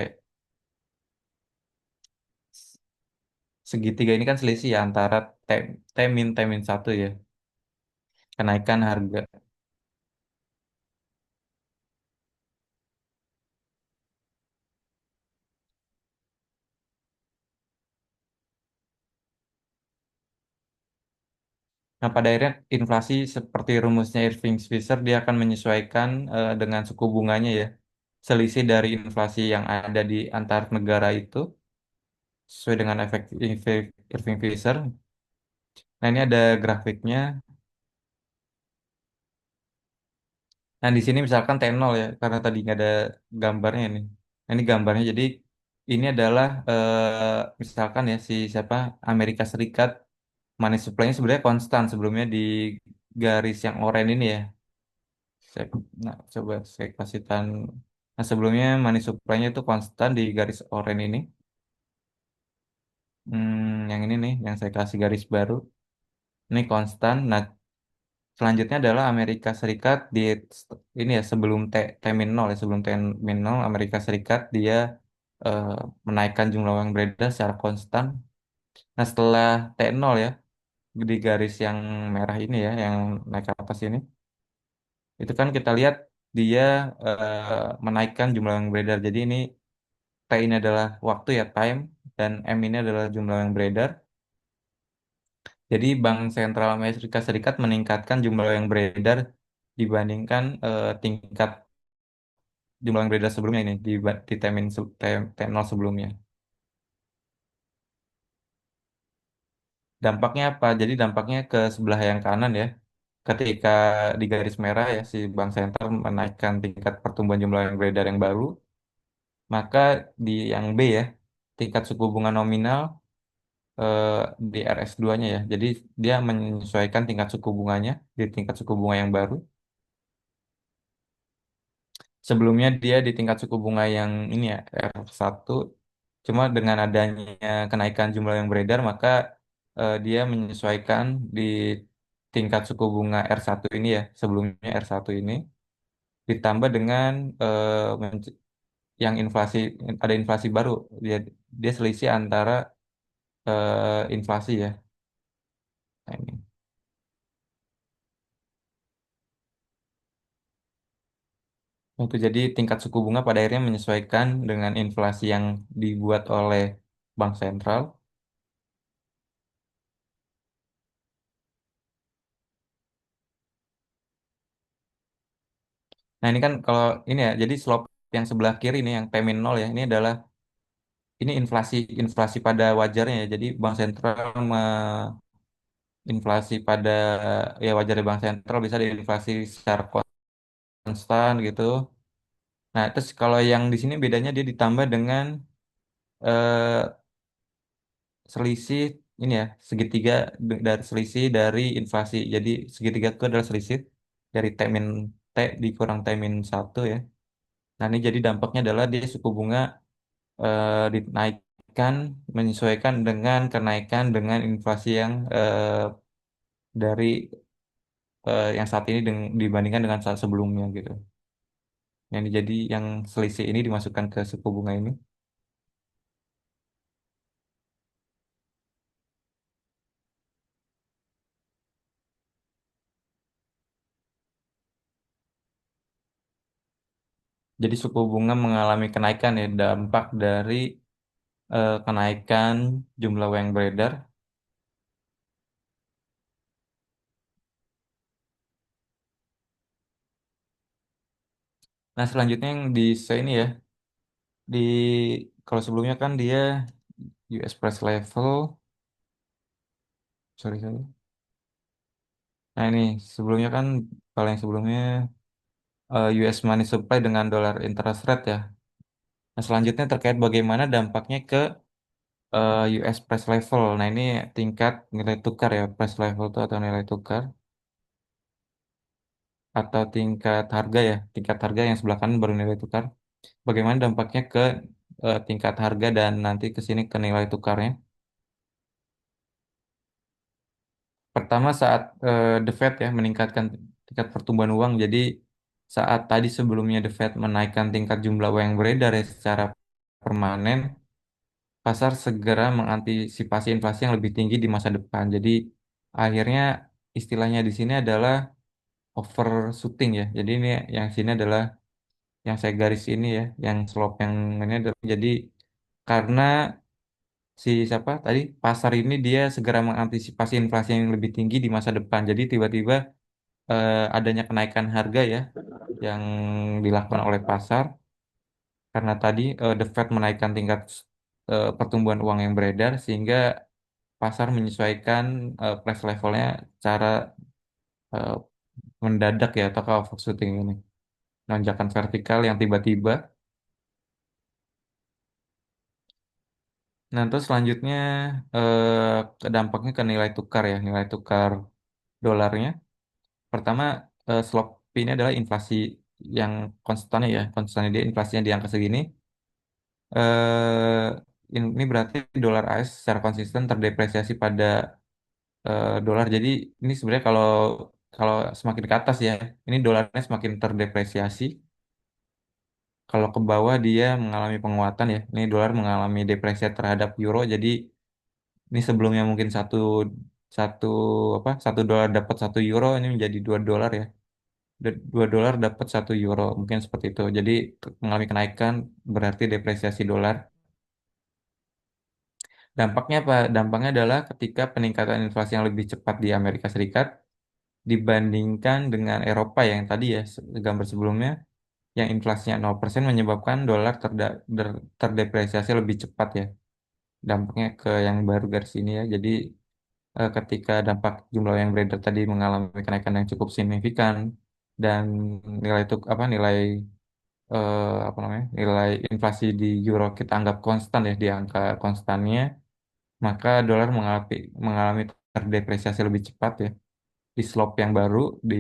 Segitiga ini kan selisih ya antara T min T min satu ya. Kenaikan harga. Nah, pada akhirnya inflasi seperti rumusnya Irving Fisher dia akan menyesuaikan dengan suku bunganya ya. Selisih dari inflasi yang ada di antar negara itu sesuai dengan efek Irving Fisher. Nah, ini ada grafiknya. Nah, di sini misalkan T0 ya, karena tadi nggak ada gambarnya nih. Nah, ini gambarnya. Jadi ini adalah misalkan ya si siapa Amerika Serikat money supply-nya sebenarnya konstan sebelumnya di garis yang oranye ini ya. Saya, nah, coba saya kasih Nah, sebelumnya money supply-nya itu konstan di garis oranye ini. Yang ini nih, yang saya kasih garis baru. Ini konstan. Nah, selanjutnya adalah Amerika Serikat di ini ya sebelum T-0 ya sebelum T-0 Amerika Serikat dia eh, menaikkan jumlah uang beredar secara konstan. Nah, setelah T0 ya di garis yang merah ini ya yang naik ke atas ini itu kan kita lihat dia menaikkan jumlah uang beredar. Jadi ini T ini adalah waktu ya time dan M ini adalah jumlah uang beredar. Jadi Bank Sentral Amerika Serikat meningkatkan jumlah yang beredar dibandingkan tingkat jumlah yang beredar sebelumnya ini di T0 sebelumnya. Dampaknya apa? Jadi dampaknya ke sebelah yang kanan ya. Ketika di garis merah ya si bank sentral menaikkan tingkat pertumbuhan jumlah yang beredar yang baru, maka di yang B ya, tingkat suku bunga nominal eh, di RS2-nya ya. Jadi dia menyesuaikan tingkat suku bunganya di tingkat suku bunga yang baru. Sebelumnya dia di tingkat suku bunga yang ini ya R1. Cuma dengan adanya kenaikan jumlah yang beredar maka dia menyesuaikan di tingkat suku bunga R1 ini ya, sebelumnya R1 ini ditambah dengan yang inflasi, ada inflasi baru, dia dia selisih antara inflasi ya. Nah, ini. Itu jadi tingkat suku bunga pada akhirnya menyesuaikan dengan inflasi yang dibuat oleh bank sentral. Nah, ini kan kalau ini ya, jadi slope yang sebelah kiri ini yang P-0 ya, ini adalah ini inflasi inflasi pada wajarnya ya. Jadi bank sentral inflasi pada ya wajar di bank sentral bisa diinflasi secara konstan gitu. Nah, terus kalau yang di sini bedanya dia ditambah dengan eh, selisih ini ya, segitiga dari selisih dari inflasi. Jadi segitiga itu adalah selisih dari T min T dikurang T min satu ya. Nah, ini jadi dampaknya adalah dia suku bunga dinaikkan menyesuaikan dengan kenaikan dengan inflasi yang dari yang saat ini dibandingkan dengan saat sebelumnya gitu. Jadi yang selisih ini dimasukkan ke suku bunga ini. Jadi suku bunga mengalami kenaikan ya dampak dari kenaikan jumlah uang beredar. Nah, selanjutnya yang di ini ya, di kalau sebelumnya kan dia US price level, sorry. Nah, ini sebelumnya kan kalau yang sebelumnya US money supply dengan dollar interest rate ya. Nah, selanjutnya terkait bagaimana dampaknya ke US price level. Nah, ini tingkat nilai tukar ya, price level itu atau nilai tukar atau tingkat harga ya, tingkat harga yang sebelah kanan baru nilai tukar. Bagaimana dampaknya ke tingkat harga dan nanti ke sini ke nilai tukarnya. Pertama saat The Fed ya meningkatkan tingkat pertumbuhan uang. Jadi saat tadi sebelumnya The Fed menaikkan tingkat jumlah uang yang beredar ya secara permanen, pasar segera mengantisipasi inflasi yang lebih tinggi di masa depan. Jadi akhirnya istilahnya di sini adalah overshooting ya. Jadi ini yang sini adalah yang saya garis ini ya, yang slope yang ini adalah jadi karena si siapa tadi pasar ini dia segera mengantisipasi inflasi yang lebih tinggi di masa depan. Jadi tiba-tiba adanya kenaikan harga ya yang dilakukan oleh pasar karena tadi The Fed menaikkan tingkat pertumbuhan uang yang beredar sehingga pasar menyesuaikan price levelnya cara eh, mendadak ya atau overshooting ini lonjakan vertikal yang tiba-tiba. Nah, terus selanjutnya dampaknya ke nilai tukar ya, nilai tukar dolarnya. Pertama, slope ini adalah inflasi yang konstannya ya, konstannya dia inflasinya di angka segini. eh ini berarti dolar AS secara konsisten terdepresiasi pada dolar. Jadi ini sebenarnya kalau kalau semakin ke atas ya, ini dolarnya semakin terdepresiasi. Kalau ke bawah dia mengalami penguatan ya. Ini dolar mengalami depresiasi terhadap euro. Jadi ini sebelumnya mungkin satu satu apa satu dolar dapat 1 euro ini menjadi 2 dolar ya. 2 dolar dapat 1 euro mungkin seperti itu. Jadi mengalami kenaikan berarti depresiasi dolar. Dampaknya apa? Dampaknya adalah ketika peningkatan inflasi yang lebih cepat di Amerika Serikat dibandingkan dengan Eropa yang tadi ya gambar sebelumnya yang inflasinya 0% menyebabkan dolar terdepresiasi lebih cepat ya. Dampaknya ke yang baru garis ini ya. Jadi ketika dampak jumlah yang beredar tadi mengalami kenaikan yang cukup signifikan dan nilai itu apa nilai apa namanya nilai inflasi di euro kita anggap konstan ya di angka konstannya maka dolar mengalami mengalami terdepresiasi lebih cepat ya di slope yang baru di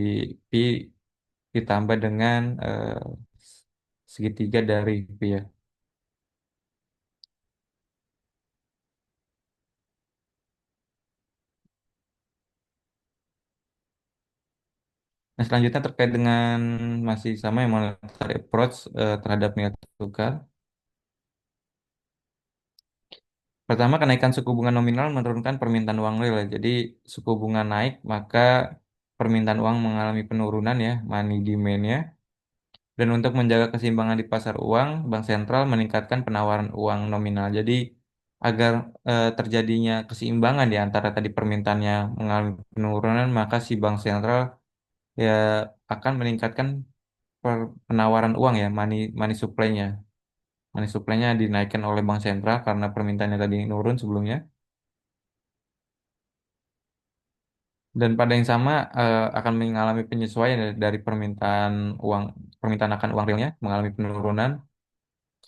P ditambah dengan segitiga dari P ya. Nah, selanjutnya terkait dengan masih sama yang monetary approach terhadap nilai tukar. Pertama, kenaikan suku bunga nominal menurunkan permintaan uang real, ya. Jadi, suku bunga naik, maka permintaan uang mengalami penurunan ya, money demand-nya. Dan untuk menjaga keseimbangan di pasar uang, Bank Sentral meningkatkan penawaran uang nominal. Jadi, agar terjadinya keseimbangan di antara tadi permintaannya mengalami penurunan, maka si Bank Sentral ya akan meningkatkan penawaran uang ya, money supply-nya. Money supply-nya dinaikkan oleh Bank Sentral karena permintaannya tadi nurun sebelumnya. Dan pada yang sama akan mengalami penyesuaian dari uang permintaan akan uang realnya mengalami penurunan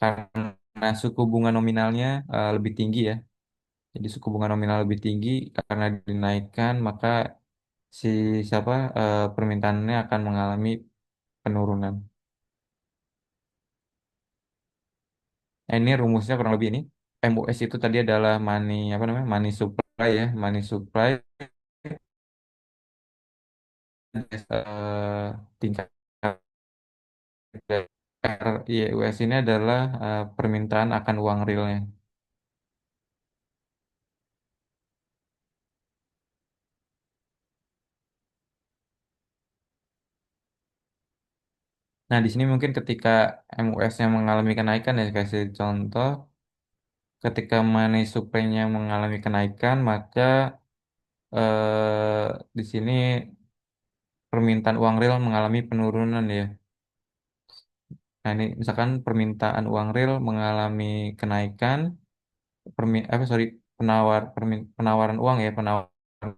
karena suku bunga nominalnya lebih tinggi ya. Jadi suku bunga nominal lebih tinggi karena dinaikkan maka si siapa permintaannya akan mengalami penurunan. Nah, ini rumusnya kurang lebih ini. MUS itu tadi adalah apa namanya? Money supply ya, money supply tingkat RYUS ini adalah permintaan akan uang realnya. Nah, di sini mungkin ketika MUS-nya mengalami kenaikan ya, kasih contoh, ketika money supply-nya mengalami kenaikan, maka di sini permintaan uang real mengalami penurunan ya. Nah, ini misalkan permintaan uang real mengalami kenaikan, sorry, penawaran uang ya, penawaran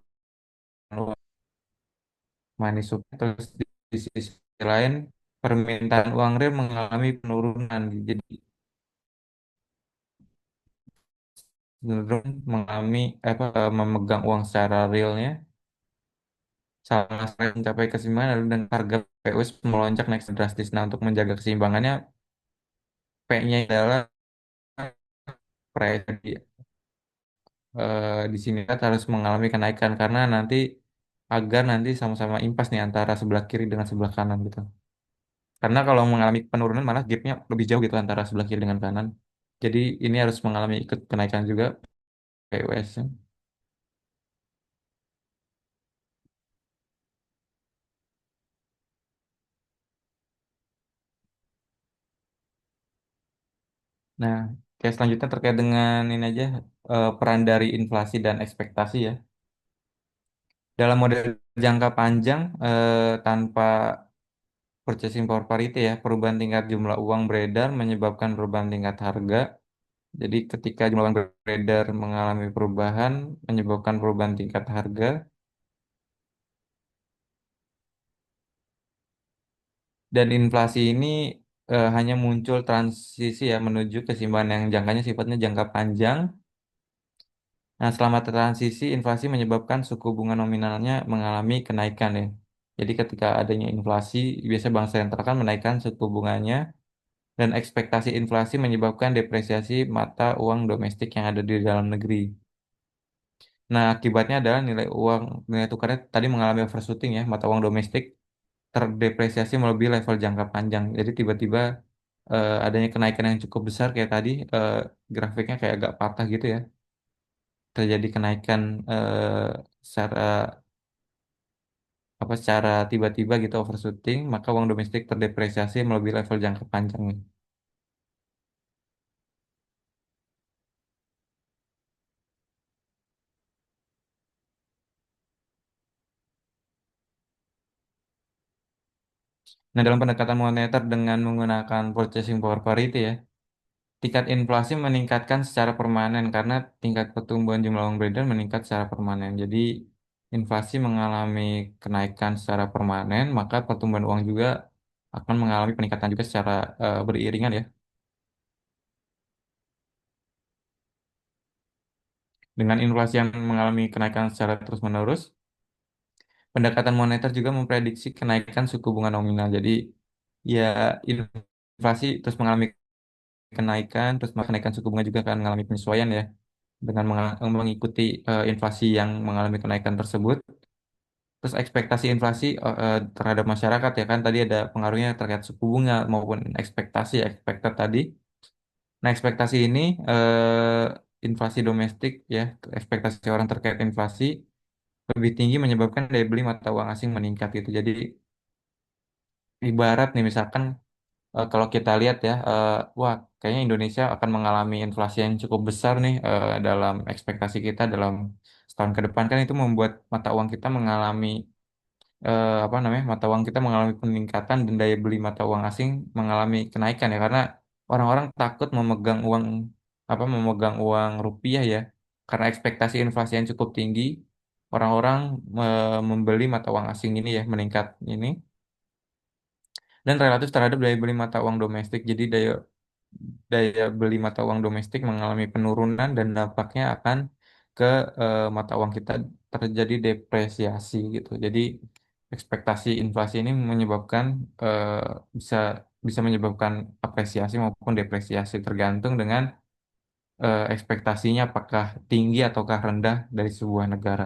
uang money supply, terus di sisi lain permintaan uang real mengalami penurunan. Jadi cenderung mengalami memegang uang secara realnya sama sekali mencapai keseimbangan lalu dan harga PUS melonjak naik drastis. Nah, untuk menjaga keseimbangannya P-nya adalah price di sini kita harus mengalami kenaikan karena nanti agar nanti sama-sama impas nih antara sebelah kiri dengan sebelah kanan gitu. Karena kalau mengalami penurunan malah gapnya lebih jauh gitu antara sebelah kiri dengan kanan. Jadi ini harus mengalami ikut kenaikan juga PUS. Nah, kayak selanjutnya terkait dengan ini aja peran dari inflasi dan ekspektasi ya. Dalam model jangka panjang tanpa purchasing power parity ya, perubahan tingkat jumlah uang beredar menyebabkan perubahan tingkat harga. Jadi ketika jumlah uang beredar mengalami perubahan, menyebabkan perubahan tingkat harga, dan inflasi ini hanya muncul transisi ya menuju keseimbangan yang jangkanya sifatnya jangka panjang. Nah, selama transisi, inflasi menyebabkan suku bunga nominalnya mengalami kenaikan ya. Jadi ketika adanya inflasi, biasanya bank sentral kan menaikkan suku bunganya dan ekspektasi inflasi menyebabkan depresiasi mata uang domestik yang ada di dalam negeri. Nah, akibatnya adalah nilai tukarnya tadi mengalami overshooting ya, mata uang domestik terdepresiasi melebihi level jangka panjang. Jadi tiba-tiba adanya kenaikan yang cukup besar kayak tadi, grafiknya kayak agak patah gitu ya. Terjadi kenaikan secara secara tiba-tiba gitu overshooting, maka uang domestik terdepresiasi melebihi level jangka panjang. Nah, dalam pendekatan moneter dengan menggunakan purchasing power parity ya, tingkat inflasi meningkatkan secara permanen karena tingkat pertumbuhan jumlah uang beredar meningkat secara permanen. Jadi, inflasi mengalami kenaikan secara permanen, maka pertumbuhan uang juga akan mengalami peningkatan juga secara beriringan ya. Dengan inflasi yang mengalami kenaikan secara terus-menerus, pendekatan moneter juga memprediksi kenaikan suku bunga nominal. Jadi, ya inflasi terus mengalami kenaikan, terus kenaikan suku bunga juga akan mengalami penyesuaian ya dengan mengikuti inflasi yang mengalami kenaikan tersebut. Terus ekspektasi inflasi terhadap masyarakat ya kan tadi ada pengaruhnya terkait suku bunga maupun ekspektasi expected tadi. Nah, ekspektasi ini inflasi domestik ya, ekspektasi orang terkait inflasi lebih tinggi menyebabkan daya beli mata uang asing meningkat gitu. Jadi ibarat nih misalkan kalau kita lihat ya, wah kayaknya Indonesia akan mengalami inflasi yang cukup besar nih dalam ekspektasi kita dalam setahun ke depan kan itu membuat mata uang kita mengalami apa namanya mata uang kita mengalami peningkatan dan daya beli mata uang asing mengalami kenaikan ya karena orang-orang takut memegang uang memegang uang rupiah ya karena ekspektasi inflasi yang cukup tinggi orang-orang membeli mata uang asing ini ya meningkat ini dan relatif terhadap daya beli mata uang domestik jadi daya daya beli mata uang domestik mengalami penurunan dan dampaknya akan ke mata uang kita terjadi depresiasi gitu. Jadi ekspektasi inflasi ini menyebabkan eh, bisa bisa menyebabkan apresiasi maupun depresiasi tergantung dengan ekspektasinya apakah tinggi ataukah rendah dari sebuah negara.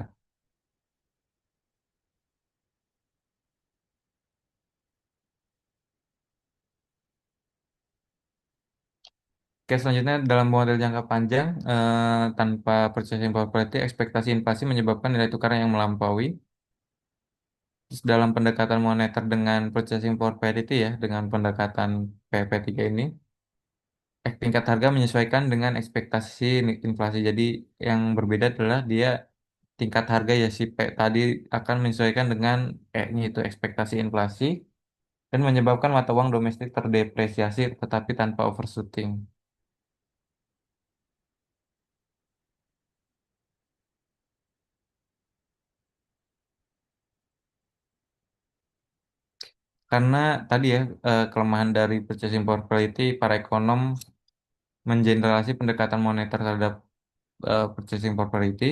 Oke, selanjutnya dalam model jangka panjang tanpa purchasing power parity, ekspektasi inflasi menyebabkan nilai tukar yang melampaui. Terus dalam pendekatan moneter dengan purchasing power parity ya, dengan pendekatan PP3 ini, tingkat harga menyesuaikan dengan ekspektasi inflasi. Jadi yang berbeda adalah dia tingkat harga ya si P tadi akan menyesuaikan dengan E-nya itu ekspektasi inflasi dan menyebabkan mata uang domestik terdepresiasi tetapi tanpa overshooting. Karena tadi ya kelemahan dari purchasing power parity para ekonom mengeneralisasi pendekatan moneter terhadap purchasing power parity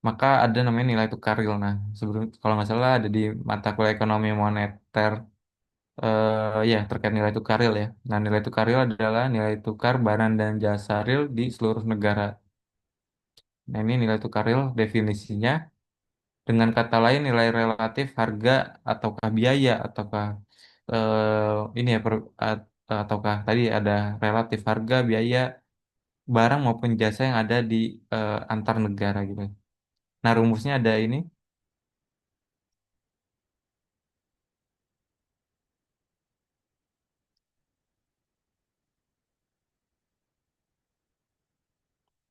maka ada namanya nilai tukar real. Nah, sebelum kalau nggak salah ada di mata kuliah ekonomi moneter ya terkait nilai tukar real ya. Nah, nilai tukar real adalah nilai tukar barang dan jasa real di seluruh negara. Nah, ini nilai tukar real definisinya dengan kata lain nilai relatif harga ataukah biaya ataukah ini ya ataukah tadi ada relatif harga biaya barang maupun jasa yang ada di antar negara gitu. Nah, rumusnya ada ini.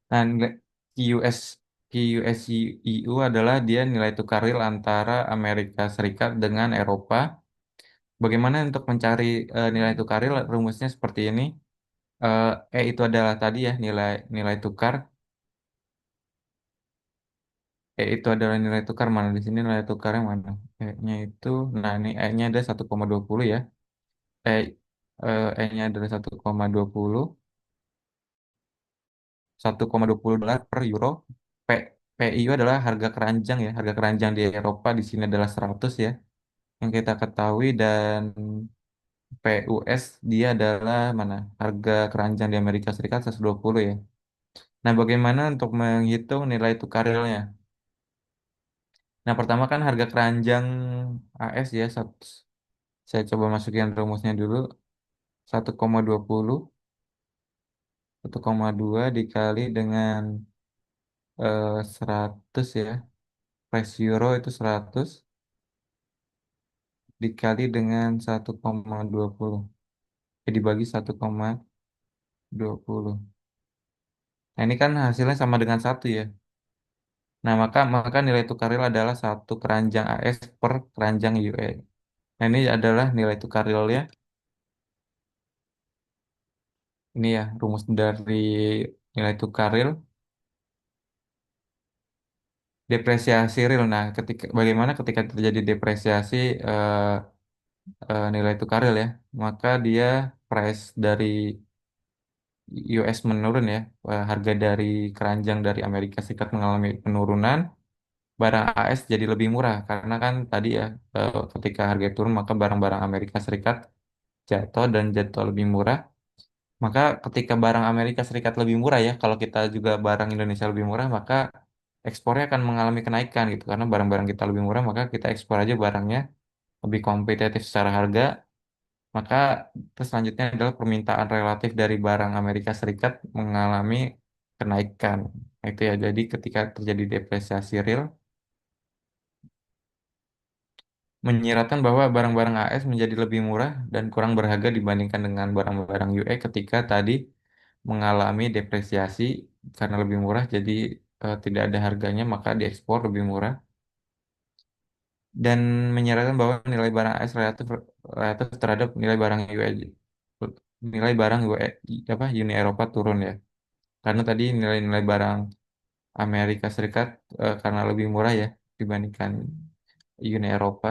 Nah, nilai QS QSIU adalah dia nilai tukar real antara Amerika Serikat dengan Eropa. Bagaimana untuk mencari nilai tukar real? Rumusnya seperti ini. Itu adalah tadi ya nilai nilai tukar. Itu adalah nilai tukar mana di sini nilai tukarnya mana? E-nya itu, nah ini E-nya ada 1,20 ya. E, E-nya adalah 1,20 dolar per euro. P, PIU adalah harga keranjang ya, harga keranjang di Eropa di sini adalah 100 ya, yang kita ketahui dan PUS dia adalah mana? Harga keranjang di Amerika Serikat 120 ya. Nah, bagaimana untuk menghitung nilai tukar realnya? Nah, pertama kan harga keranjang AS ya, saya coba masukin rumusnya dulu. 1,20, 1,2 dikali dengan 100 ya. Price euro itu 100 dikali dengan 1,20. Dibagi 1,20. Nah, ini kan hasilnya sama dengan satu ya. Nah, maka maka nilai tukar real adalah satu keranjang AS per keranjang UE. Nah, ini adalah nilai tukar realnya. Ini ya rumus dari nilai tukar real, depresiasi real. Nah, bagaimana ketika terjadi depresiasi eh, nilai tukar real ya, maka dia price dari US menurun ya, harga dari keranjang dari Amerika Serikat mengalami penurunan, barang AS jadi lebih murah karena kan tadi ya ketika harga turun maka barang-barang Amerika Serikat jatuh dan jatuh lebih murah. Maka ketika barang Amerika Serikat lebih murah ya, kalau kita juga barang Indonesia lebih murah, maka ekspornya akan mengalami kenaikan gitu karena barang-barang kita lebih murah maka kita ekspor aja barangnya lebih kompetitif secara harga. Maka terus selanjutnya adalah permintaan relatif dari barang Amerika Serikat mengalami kenaikan. Nah, itu ya, jadi ketika terjadi depresiasi real, menyiratkan bahwa barang-barang AS menjadi lebih murah dan kurang berharga dibandingkan dengan barang-barang UE ketika tadi mengalami depresiasi karena lebih murah, jadi tidak ada harganya maka diekspor lebih murah. Dan menyiratkan bahwa nilai barang AS relatif relatif terhadap nilai barang UE, nilai barang UE apa Uni Eropa turun ya. Karena tadi nilai-nilai barang Amerika Serikat karena lebih murah ya dibandingkan Uni Eropa.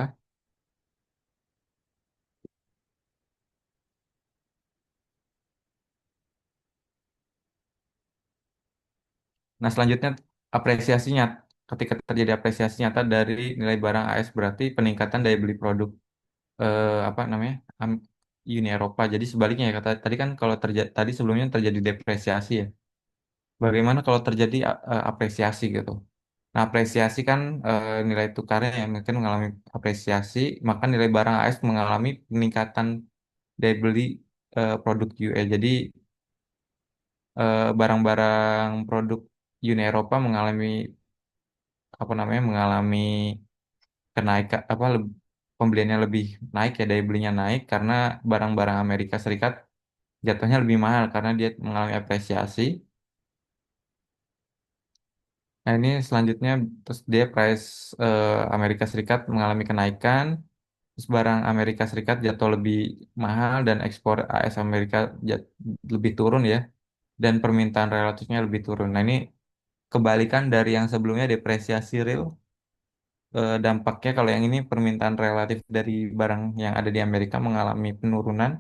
Nah, selanjutnya apresiasinya ketika terjadi apresiasi nyata dari nilai barang AS berarti peningkatan daya beli produk apa namanya Uni Eropa. Jadi sebaliknya ya kata tadi kan kalau terjadi tadi sebelumnya terjadi depresiasi ya. Bagaimana kalau terjadi apresiasi gitu? Nah, apresiasi kan nilai tukarnya yang mungkin mengalami apresiasi, maka nilai barang AS mengalami peningkatan daya beli produk UE. Jadi barang-barang produk Uni Eropa mengalami apa namanya mengalami kenaikan apa pembeliannya lebih naik ya daya belinya naik karena barang-barang Amerika Serikat jatuhnya lebih mahal karena dia mengalami apresiasi. Nah ini selanjutnya terus dia price Amerika Serikat mengalami kenaikan, terus barang Amerika Serikat jatuh lebih mahal dan ekspor AS Amerika lebih turun ya dan permintaan relatifnya lebih turun. Nah ini kebalikan dari yang sebelumnya depresiasi real. Dampaknya kalau yang ini permintaan relatif dari barang yang ada di Amerika mengalami penurunan.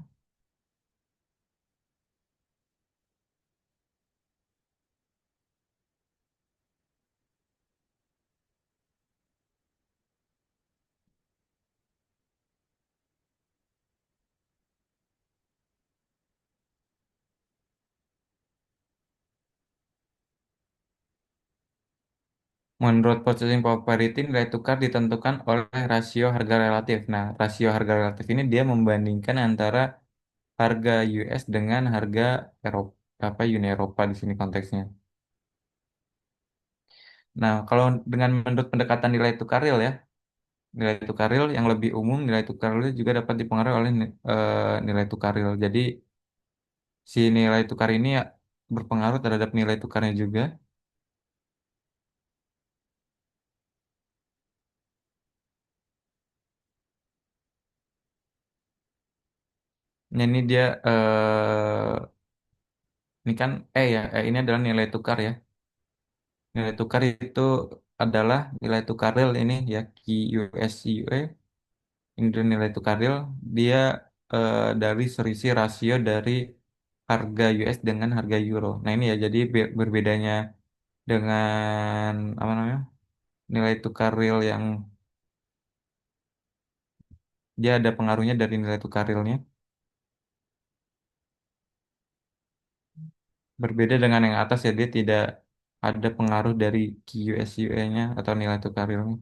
Menurut Purchasing Power Parity, nilai tukar ditentukan oleh rasio harga relatif. Nah, rasio harga relatif ini dia membandingkan antara harga US dengan harga Eropa, apa Uni Eropa di sini konteksnya. Nah, kalau dengan menurut pendekatan nilai tukar real ya, nilai tukar real yang lebih umum, nilai tukar real juga dapat dipengaruhi oleh nilai tukar real. Jadi, si nilai tukar ini ya berpengaruh terhadap nilai tukarnya juga. Nah, ini dia ini kan ya, ini adalah nilai tukar ya. Nilai tukar itu adalah nilai tukar real ini ya QUSUE. Ini adalah nilai tukar real. Dia dari selisih rasio dari harga US dengan harga euro. Nah ini ya jadi berbedanya dengan apa namanya nilai tukar real yang dia ada pengaruhnya dari nilai tukar realnya. Berbeda dengan yang atas ya dia tidak ada pengaruh dari QUSUE-nya atau nilai tukar realnya.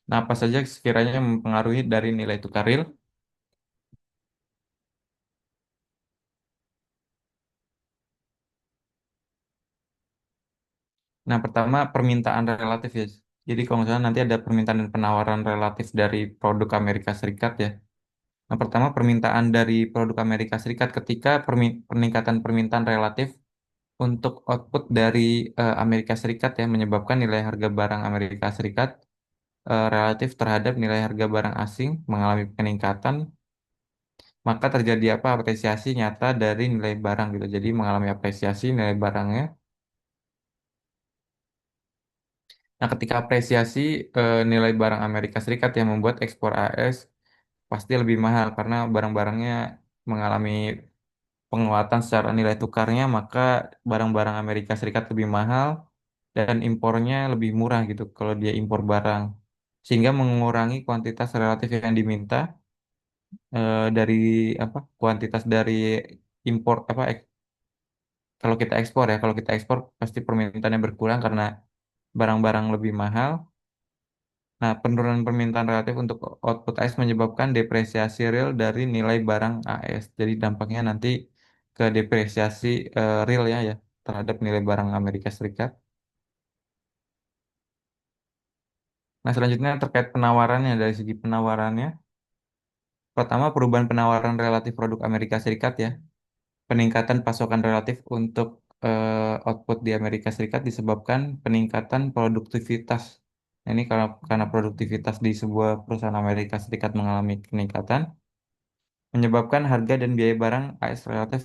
Nah apa saja sekiranya yang mempengaruhi dari nilai tukar real? Nah, pertama permintaan relatif ya. Jadi kalau misalnya nanti ada permintaan dan penawaran relatif dari produk Amerika Serikat ya. Nah, pertama permintaan dari produk Amerika Serikat ketika peningkatan permintaan relatif untuk output dari Amerika Serikat ya menyebabkan nilai harga barang Amerika Serikat relatif terhadap nilai harga barang asing mengalami peningkatan, maka terjadi apa apresiasi nyata dari nilai barang gitu. Jadi mengalami apresiasi nilai barangnya. Nah, ketika apresiasi nilai barang Amerika Serikat yang membuat ekspor AS pasti lebih mahal karena barang-barangnya mengalami penguatan secara nilai tukarnya, maka barang-barang Amerika Serikat lebih mahal dan impornya lebih murah gitu kalau dia impor barang. Sehingga mengurangi kuantitas relatif yang diminta dari apa? Kuantitas dari impor apa kalau kita ekspor ya, kalau kita ekspor pasti permintaannya berkurang karena barang-barang lebih mahal. Nah, penurunan permintaan relatif untuk output AS menyebabkan depresiasi real dari nilai barang AS. Jadi dampaknya nanti ke depresiasi real ya terhadap nilai barang Amerika Serikat. Nah, selanjutnya terkait penawarannya dari segi penawarannya. Pertama, perubahan penawaran relatif produk Amerika Serikat ya. Peningkatan pasokan relatif untuk output di Amerika Serikat disebabkan peningkatan produktivitas. Nah, ini karena produktivitas di sebuah perusahaan Amerika Serikat mengalami peningkatan, menyebabkan harga dan biaya barang AS relatif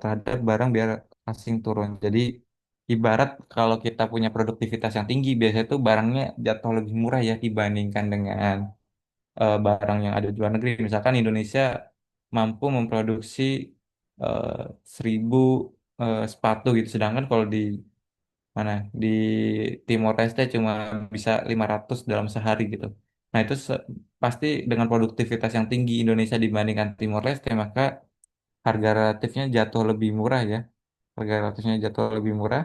terhadap barang biaya asing turun. Jadi, ibarat kalau kita punya produktivitas yang tinggi, biasanya tuh barangnya jatuh lebih murah ya dibandingkan dengan barang yang ada di luar negeri. Misalkan Indonesia mampu memproduksi eh, 1.000 sepatu gitu, sedangkan kalau di mana di Timor Leste cuma bisa 500 dalam sehari gitu. Nah itu pasti dengan produktivitas yang tinggi Indonesia dibandingkan Timor Leste, maka harga relatifnya jatuh lebih murah ya. Harga relatifnya jatuh lebih murah,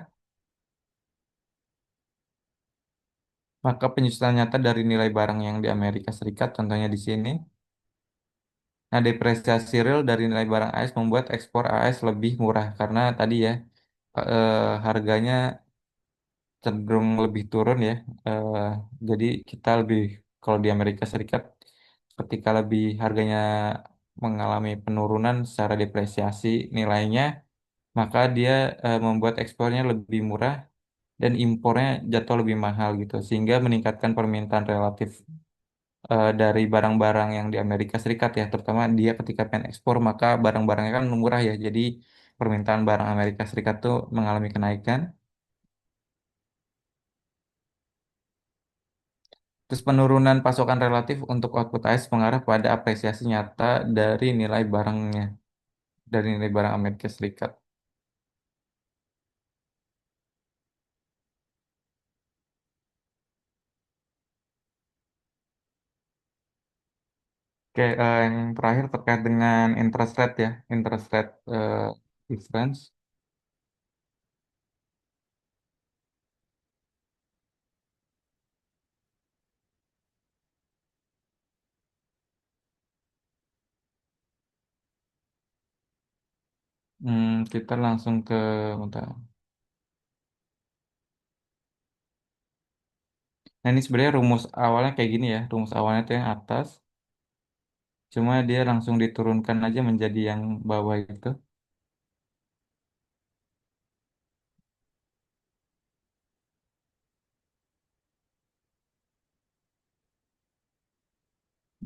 maka penyusutan nyata dari nilai barang yang di Amerika Serikat, contohnya di sini. Nah, depresiasi real dari nilai barang AS membuat ekspor AS lebih murah karena tadi ya harganya cenderung lebih turun ya. Eh, jadi kita lebih kalau di Amerika Serikat ketika lebih harganya mengalami penurunan secara depresiasi nilainya, maka dia membuat ekspornya lebih murah dan impornya jatuh lebih mahal gitu sehingga meningkatkan permintaan relatif dari barang-barang yang di Amerika Serikat ya, terutama dia ketika pengen ekspor maka barang-barangnya kan murah ya, jadi permintaan barang Amerika Serikat tuh mengalami kenaikan. Terus penurunan pasokan relatif untuk output AS mengarah pada apresiasi nyata dari nilai barangnya, dari nilai barang Amerika Serikat. Oke, yang terakhir terkait dengan interest rate ya, interest rate difference. Kita langsung ke, bentar. Nah ini sebenarnya rumus awalnya kayak gini ya, rumus awalnya tuh yang atas. Cuma dia langsung diturunkan aja menjadi yang bawah itu.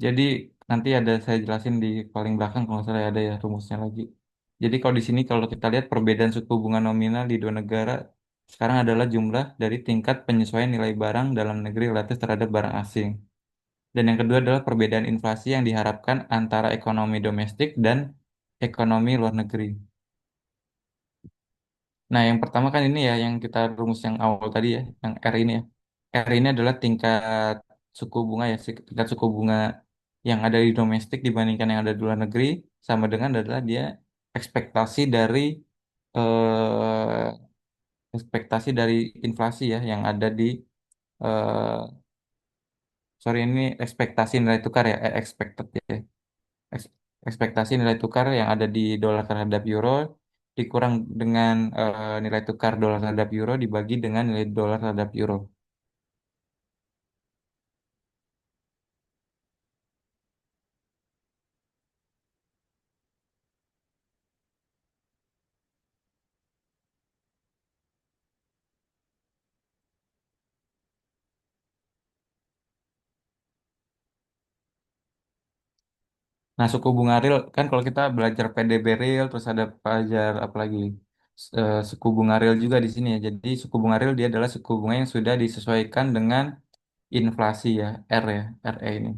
Jadi nanti ada saya jelasin di paling belakang kalau nggak salah ada ya rumusnya lagi. Jadi kalau di sini kalau kita lihat perbedaan suku bunga nominal di dua negara sekarang adalah jumlah dari tingkat penyesuaian nilai barang dalam negeri relatif terhadap barang asing. Dan yang kedua adalah perbedaan inflasi yang diharapkan antara ekonomi domestik dan ekonomi luar negeri. Nah, yang pertama kan ini ya, yang kita rumus yang awal tadi ya, yang R ini ya. R ini adalah tingkat suku bunga ya, tingkat suku bunga yang ada di domestik dibandingkan yang ada di luar negeri, sama dengan adalah dia ekspektasi dari eh, ekspektasi dari inflasi ya, yang ada di sorry ini ekspektasi nilai tukar ya, expected ya. Eks- Ekspektasi nilai tukar yang ada di dolar terhadap euro dikurang dengan nilai tukar dolar terhadap euro dibagi dengan nilai dolar terhadap euro. Nah, suku bunga real kan kalau kita belajar PDB real terus ada pelajar apalagi suku bunga real juga di sini ya. Jadi suku bunga real dia adalah suku bunga yang sudah disesuaikan dengan inflasi ya, R ya, RE ini.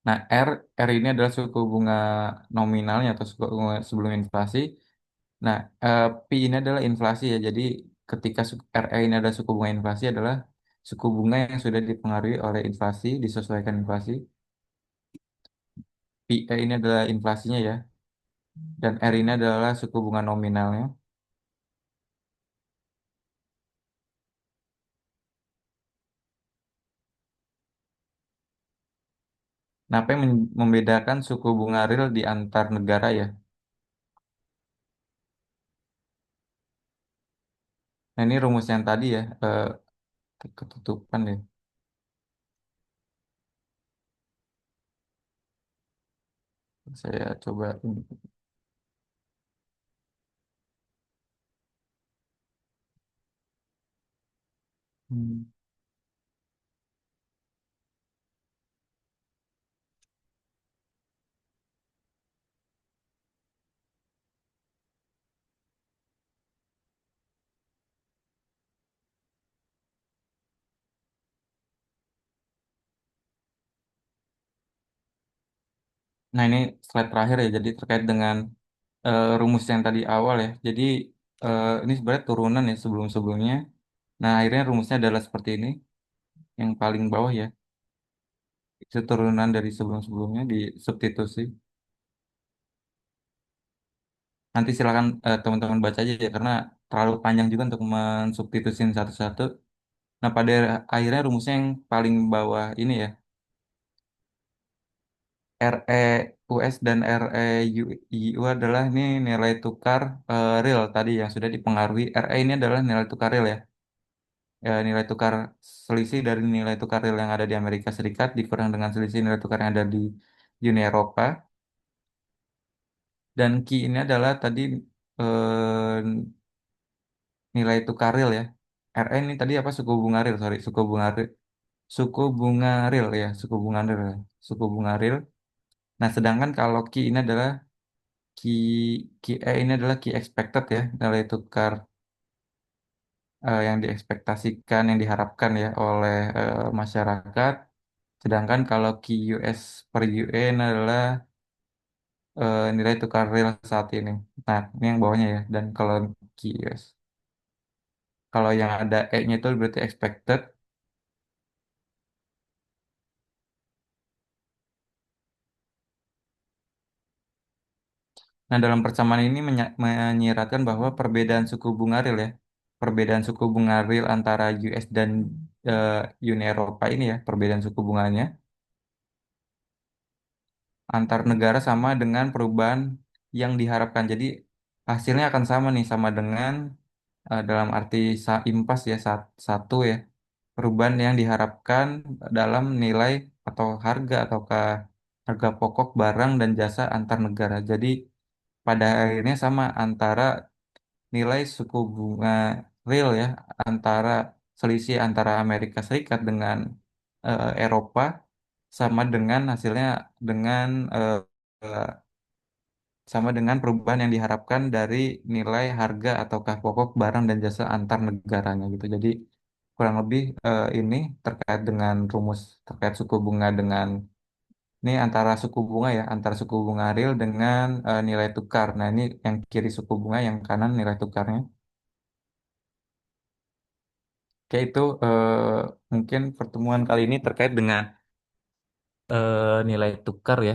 Nah, R ini adalah suku bunga nominalnya atau suku bunga sebelum inflasi. Nah, P ini adalah inflasi ya. Jadi ketika RE ini adalah suku bunga inflasi adalah suku bunga yang sudah dipengaruhi oleh inflasi, disesuaikan inflasi. PE ini adalah inflasinya ya. Dan R ini adalah suku bunga nominalnya. Nah, apa yang membedakan suku bunga real di antar negara ya? Nah, ini rumus yang tadi ya, ketutupan ya. Saya coba ini. Hmm. Nah, ini slide terakhir ya, jadi terkait dengan rumus yang tadi awal ya. Jadi ini sebenarnya turunan ya sebelum-sebelumnya. Nah, akhirnya rumusnya adalah seperti ini, yang paling bawah ya. Itu turunan dari sebelum-sebelumnya di substitusi. Nanti silakan teman-teman baca aja ya, karena terlalu panjang juga untuk mensubstitusin satu-satu. Nah, pada akhirnya rumusnya yang paling bawah ini ya, RE US dan RE EU adalah ini nilai tukar real tadi yang sudah dipengaruhi. RE ini adalah nilai tukar real ya. Nilai tukar selisih dari nilai tukar real yang ada di Amerika Serikat dikurang dengan selisih nilai tukar yang ada di Uni Eropa. Dan Q ini adalah tadi nilai tukar real ya. RE ini tadi apa, suku bunga real, sorry, suku bunga real. Suku bunga real ya, suku bunga real, ya. Suku bunga real. Nah, sedangkan kalau Q ini adalah Q, QE ini adalah Q expected ya, nilai tukar yang diekspektasikan, yang diharapkan ya oleh masyarakat. Sedangkan kalau QUS per UN adalah nilai tukar real saat ini. Nah, ini yang bawahnya ya. Dan kalau QUS, kalau yang ada E-nya itu berarti expected. Nah, dalam persamaan ini menyiratkan bahwa perbedaan suku bunga real ya, perbedaan suku bunga real antara US dan eh, Uni Eropa ini ya, perbedaan suku bunganya antar negara sama dengan perubahan yang diharapkan. Jadi hasilnya akan sama nih, sama dengan dalam arti impas ya, satu ya, perubahan yang diharapkan dalam nilai atau harga ataukah harga pokok barang dan jasa antar negara. Jadi pada akhirnya sama antara nilai suku bunga real ya, antara selisih antara Amerika Serikat dengan Eropa sama dengan hasilnya dengan eh, sama dengan perubahan yang diharapkan dari nilai harga ataukah pokok barang dan jasa antar negaranya gitu. Jadi kurang lebih ini terkait dengan rumus terkait suku bunga dengan ini antara suku bunga ya, antara suku bunga real dengan nilai tukar. Nah, ini yang kiri suku bunga, yang kanan nilai tukarnya. Oke, itu mungkin pertemuan kali ini terkait dengan nilai tukar ya.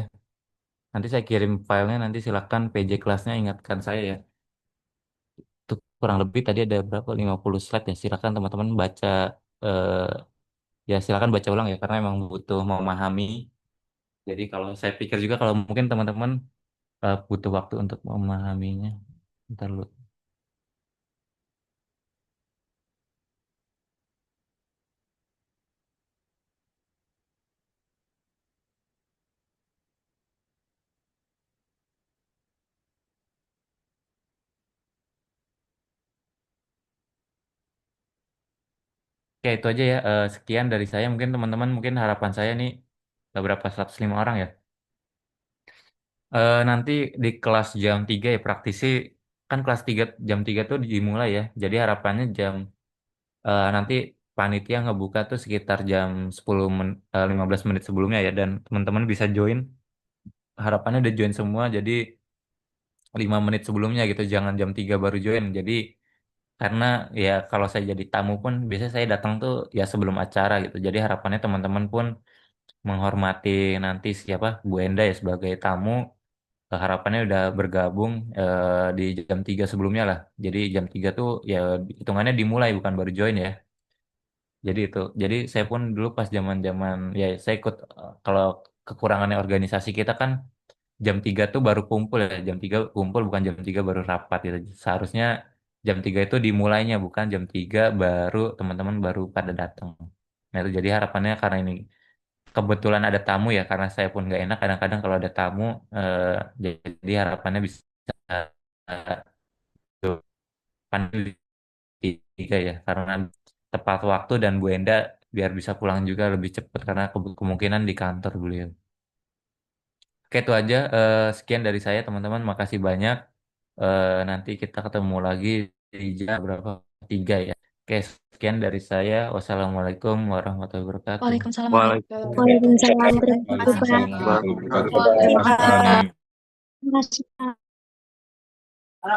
Nanti saya kirim filenya, nanti silakan PJ kelasnya ingatkan saya ya. Itu kurang lebih tadi ada berapa? 50 slide ya. Silakan teman-teman baca, eh, ya silakan baca ulang ya, karena emang butuh memahami. Jadi kalau saya pikir juga kalau mungkin teman-teman butuh waktu untuk memahaminya. Bentar dulu. Oke, itu aja ya. Sekian dari saya. Mungkin teman-teman, mungkin harapan saya nih berapa 105 orang ya. Nanti di kelas jam 3 ya praktisi, kan kelas 3 jam 3 tuh dimulai ya. Jadi harapannya nanti panitia ngebuka tuh sekitar jam 15 menit sebelumnya ya, dan teman-teman bisa join. Harapannya udah join semua, jadi 5 menit sebelumnya gitu, jangan jam 3 baru join. Jadi karena ya kalau saya jadi tamu pun biasanya saya datang tuh ya sebelum acara gitu. Jadi harapannya teman-teman pun menghormati nanti siapa Bu Enda ya sebagai tamu, harapannya udah bergabung di jam 3 sebelumnya lah. Jadi jam 3 tuh ya hitungannya dimulai bukan baru join ya. Jadi itu. Jadi saya pun dulu pas zaman-zaman ya saya ikut kalau kekurangannya organisasi kita kan jam 3 tuh baru kumpul ya. Jam 3 kumpul bukan jam 3 baru rapat gitu. Seharusnya jam 3 itu dimulainya bukan jam 3 baru teman-teman baru pada datang. Nah itu jadi harapannya karena ini kebetulan ada tamu ya karena saya pun nggak enak kadang-kadang kalau ada tamu eh, jadi harapannya bisa panel di tiga ya karena tepat waktu dan Bu Enda biar bisa pulang juga lebih cepat karena kemungkinan di kantor beliau. Oke itu aja. Sekian dari saya teman-teman. Makasih banyak. Nanti kita ketemu lagi di jam berapa? 3 ya. Oke sekian dari saya. Wassalamualaikum warahmatullahi wabarakatuh. Waalaikumsalam warahmatullahi Waalaikumsalam. wabarakatuh. Terima Terima kasih kasih Pak. banyak. Waalaikumsalam warahmatullahi Terima wabarakatuh. kasih. Terima kasih Pak.